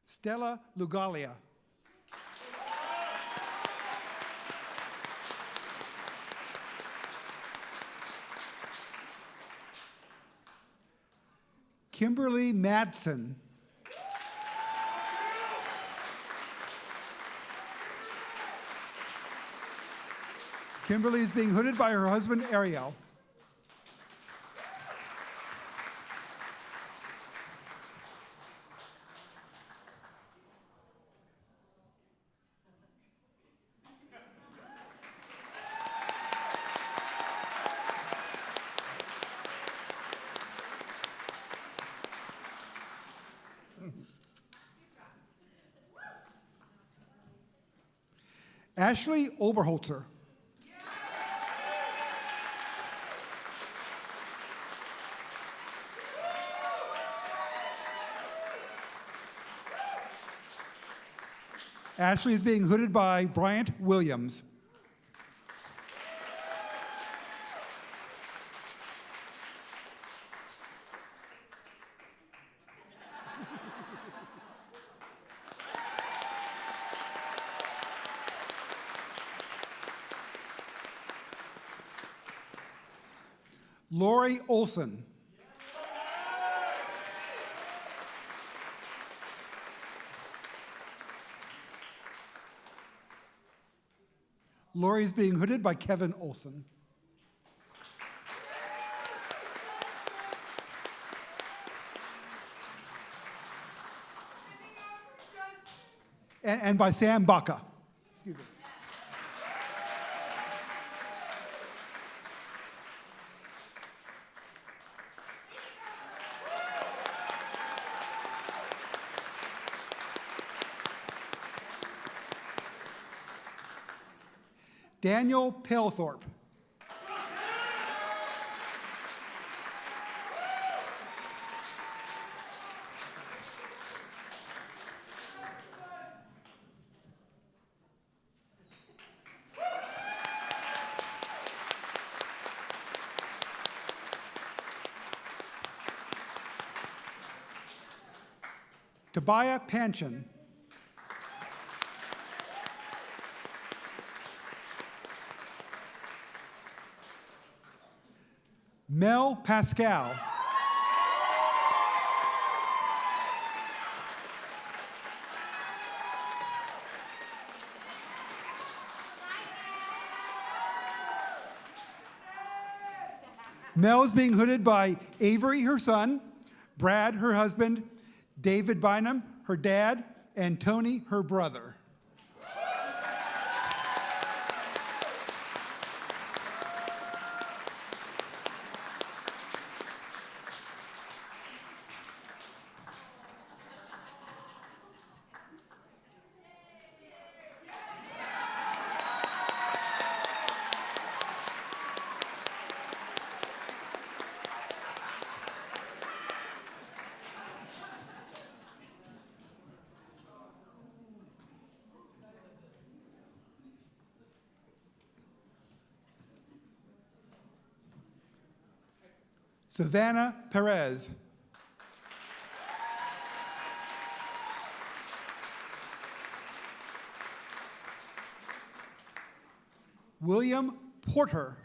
Stella Lugalia. Kimberly Madsen. Kimberly is being hooded by her husband, Ariel. Ashley Oberholzer. Ashley is being hooded by Bryant Williams. Lori Olson. Lori is being hooded by Kevin Olson. And by Sam Baca. Excuse me. Daniel Palethorpe. Tobiah Panchin. Mel Pascal. Mel is being hooded by Avery, her son, Brad, her husband, David Bynum, her dad, and Tony, her brother. Savannah Perez. William Porter.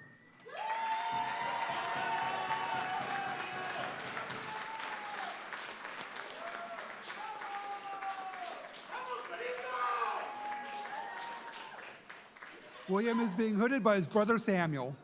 William is being hooded by his brother Samuel.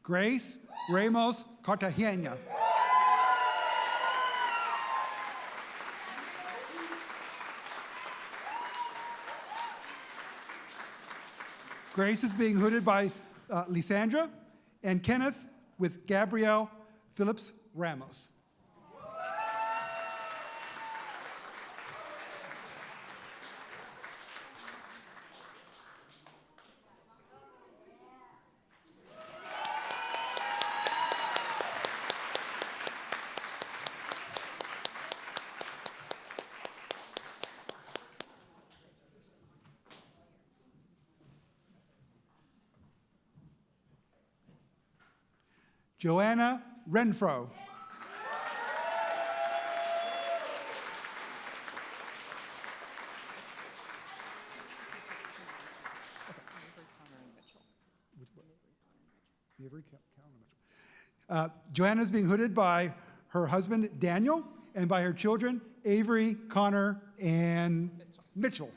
Grace Ramos Cartagena. Grace is being hooded by Lysandra and Kenneth with Gabrielle Phillips Ramos. Joanna Renfro. Joanna is being hooded by her husband Daniel and by her children Avery, Connor, and Mitchell.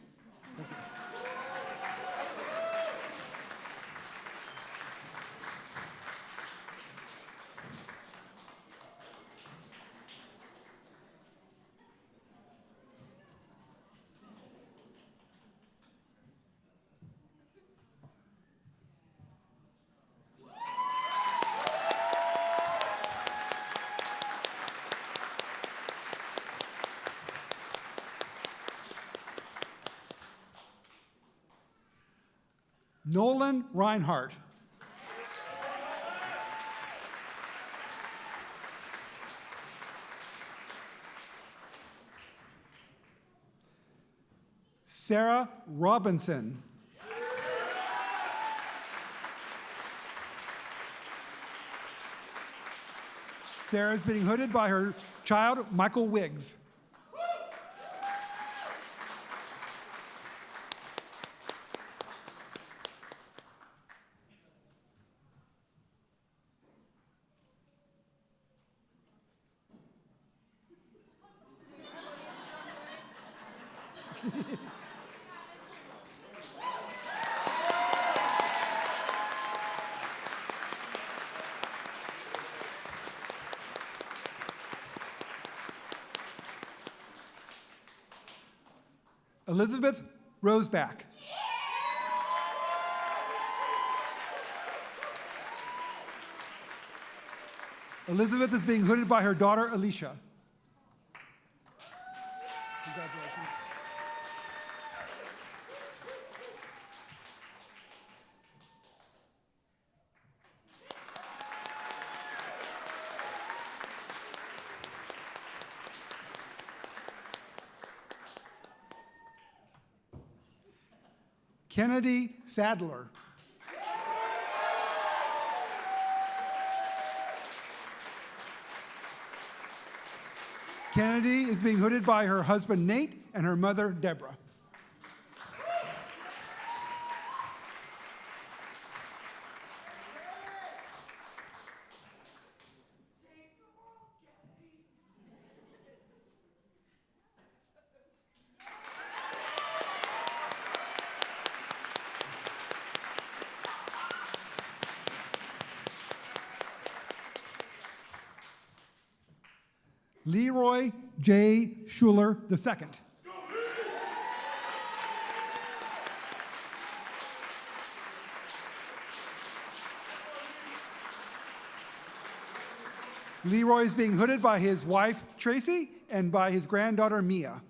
Nolan Reinhardt. Sarah Robinson. Sarah is being hooded by her child, Michael Wiggs. Elizabeth Roseback. Elizabeth is being hooded by her daughter, Alicia. Congratulations. Kennedy Sadler. Kennedy is being hooded by her husband Nate and her mother Deborah. Leroy J. Schuler II. Leroy is being hooded by his wife Tracy and by his granddaughter Mia.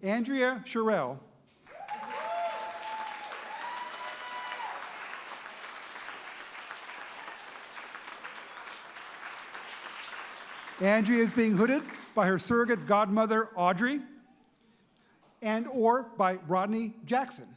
Andrea Sherrill. Andrea is being hooded by her surrogate godmother Audrey and or by Rodney Jackson.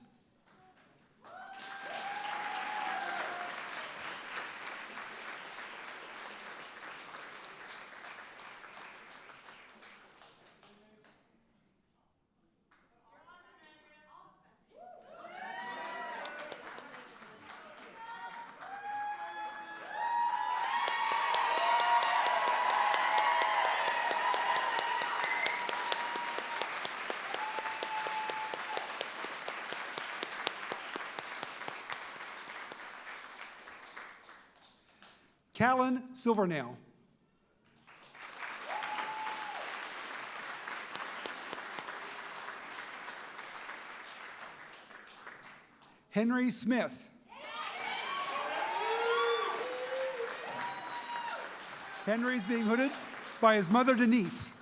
Callan Silvernail. Henry Smith. Henry's being hooded by his mother Denise.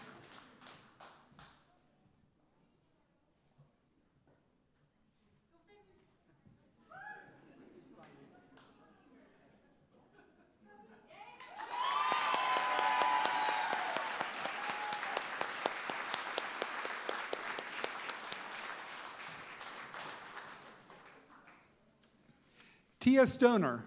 Tia Stoner.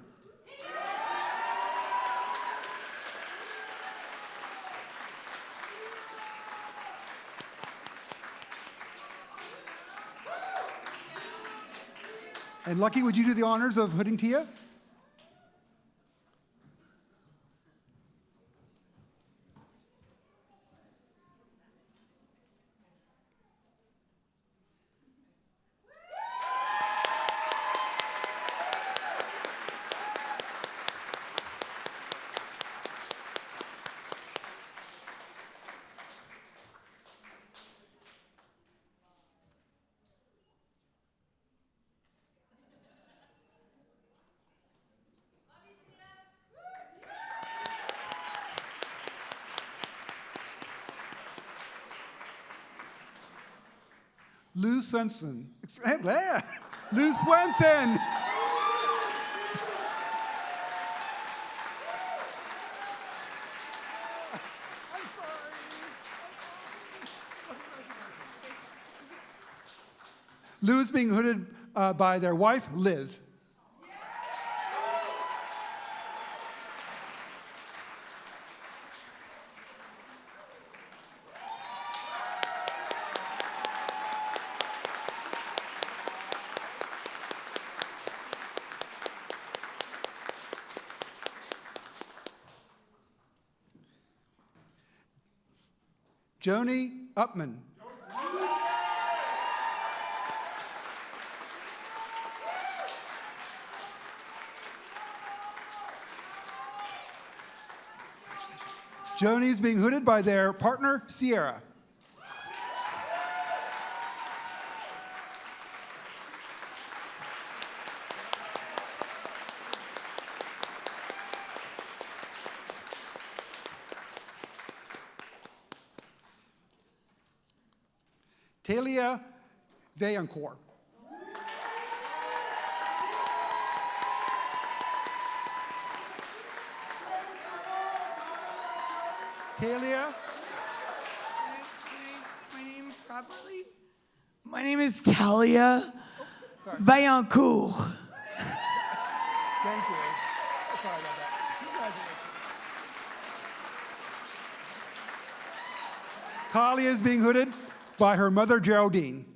And Lucky, would you do the honors of hooding Tia? Lou Swenson. Lou Swenson. Lou is being hooded by their wife, Liz. Joni Upman. Joni is being hooded by their partner, Sierra. Talia Vaillancourt. Talia, My name properly? My name is Talia Vaillancourt. thank you. Sorry about that. Congratulations. Talia is being hooded by her mother, Geraldine.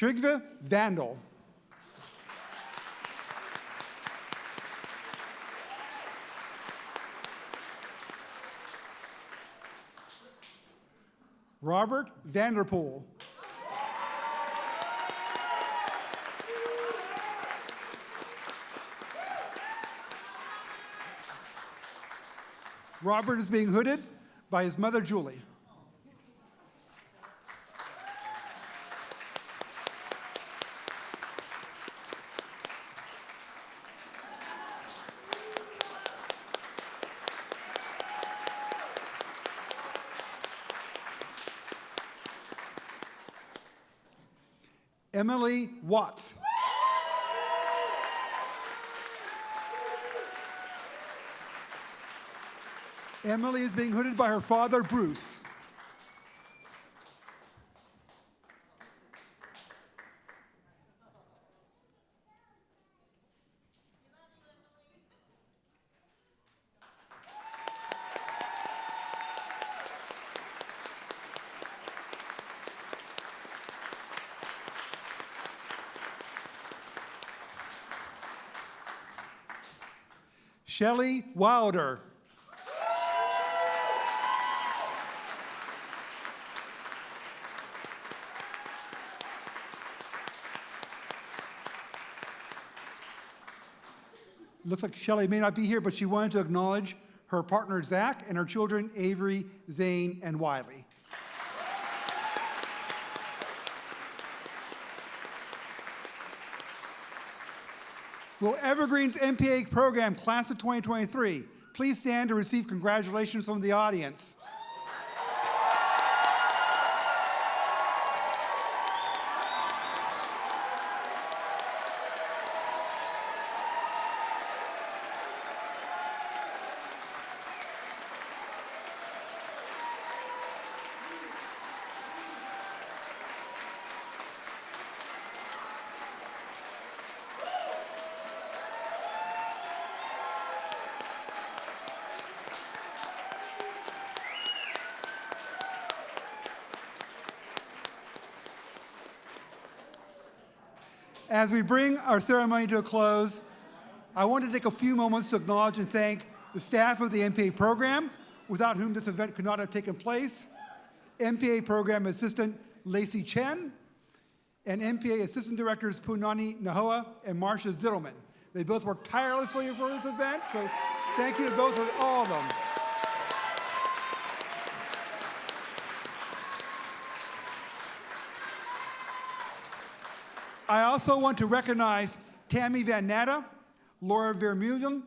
Trygve Vandal. Robert Vanderpool. Robert is being hooded by his mother, Julie. Emily Watts. Emily is being hooded by her father, Bruce. Shelley Wilder. Looks like Shelley may not be here, but she wanted to acknowledge her partner, Zach, and her children, Avery, Zane, and Wiley. Will Evergreen's MPA program, class of 2023, please stand to receive congratulations from the audience. As we bring our ceremony to a close, I want to take a few moments to acknowledge and thank the staff of the MPA program, without whom this event could not have taken place, MPA program assistant Lacey Chen, and MPA assistant directors Punani Nahoa and Marcia Zittelman. They both worked tirelessly for this event, so thank you to both of all of them. I also want to recognize Tammy Van Natta, Laura Vermeulen,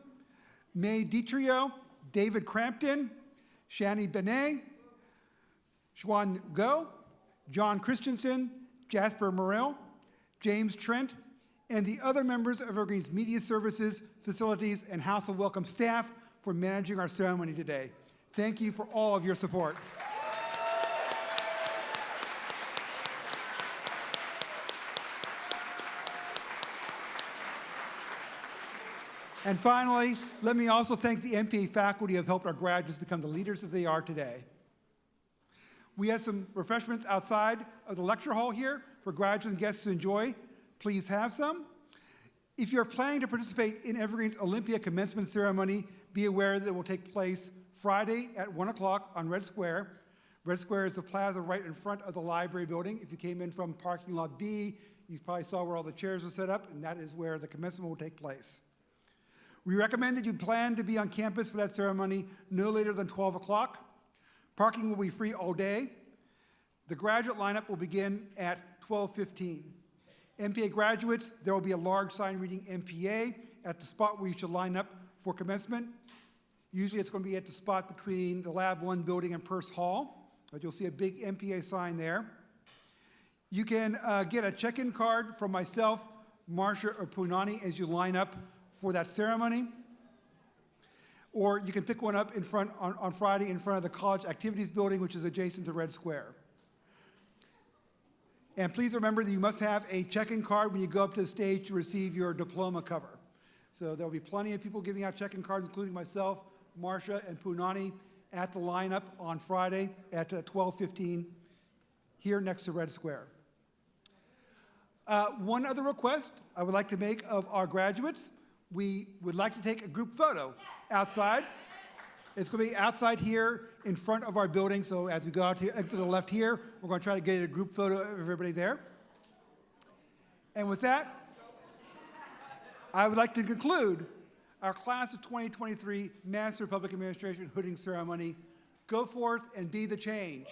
May Ditrio, David Crampton, Shani Benet, Xuan Go, John Christensen, Jasper Morrell, James Trent, and the other members of Evergreen's Media Services, Facilities, and House of Welcome staff for managing our ceremony today. Thank you for all of your support. And finally, let me also thank the MPA faculty who have helped our graduates become the leaders that they are today. We have some refreshments outside of the lecture hall here for graduates and guests to enjoy. Please have some. If you're planning to participate in Evergreen's Olympia commencement ceremony, be aware that it will take place Friday at 1 o'clock on Red Square. Red Square is the plaza right in front of the library building. If you came in from parking lot B, you probably saw where all the chairs are set up, and that is where the commencement will take place. We recommend that you plan to be on campus for that ceremony no later than 12 o'clock. Parking will be free all day. The graduate lineup will begin at 12:15. MPA graduates, there will be a large sign reading MPA at the spot where you should line up for commencement. Usually it's going to be at the spot between the Lab 1 building and Purse Hall, but you'll see a big MPA sign there. You can get a check-in card from myself, Marcia, or Punani as you line up for that ceremony. Or you can pick one up in front on Friday in front of the College Activities Building, which is adjacent to Red Square. And please remember that you must have a check-in card when you go up to the stage to receive your diploma cover. So there will be plenty of people giving out check-in cards, including myself, Marcia, and Punani, at the lineup on Friday at 12:15 here next to Red Square. One other request I would like to make of our graduates. We would like to take a group photo outside. It's going to be outside here in front of our building, so as we go out to exit to the left here, we're going to try to get a group photo of everybody there. And with that, I would like to conclude our class of 2023 Master of Public Administration hooding ceremony. Go forth and be the change.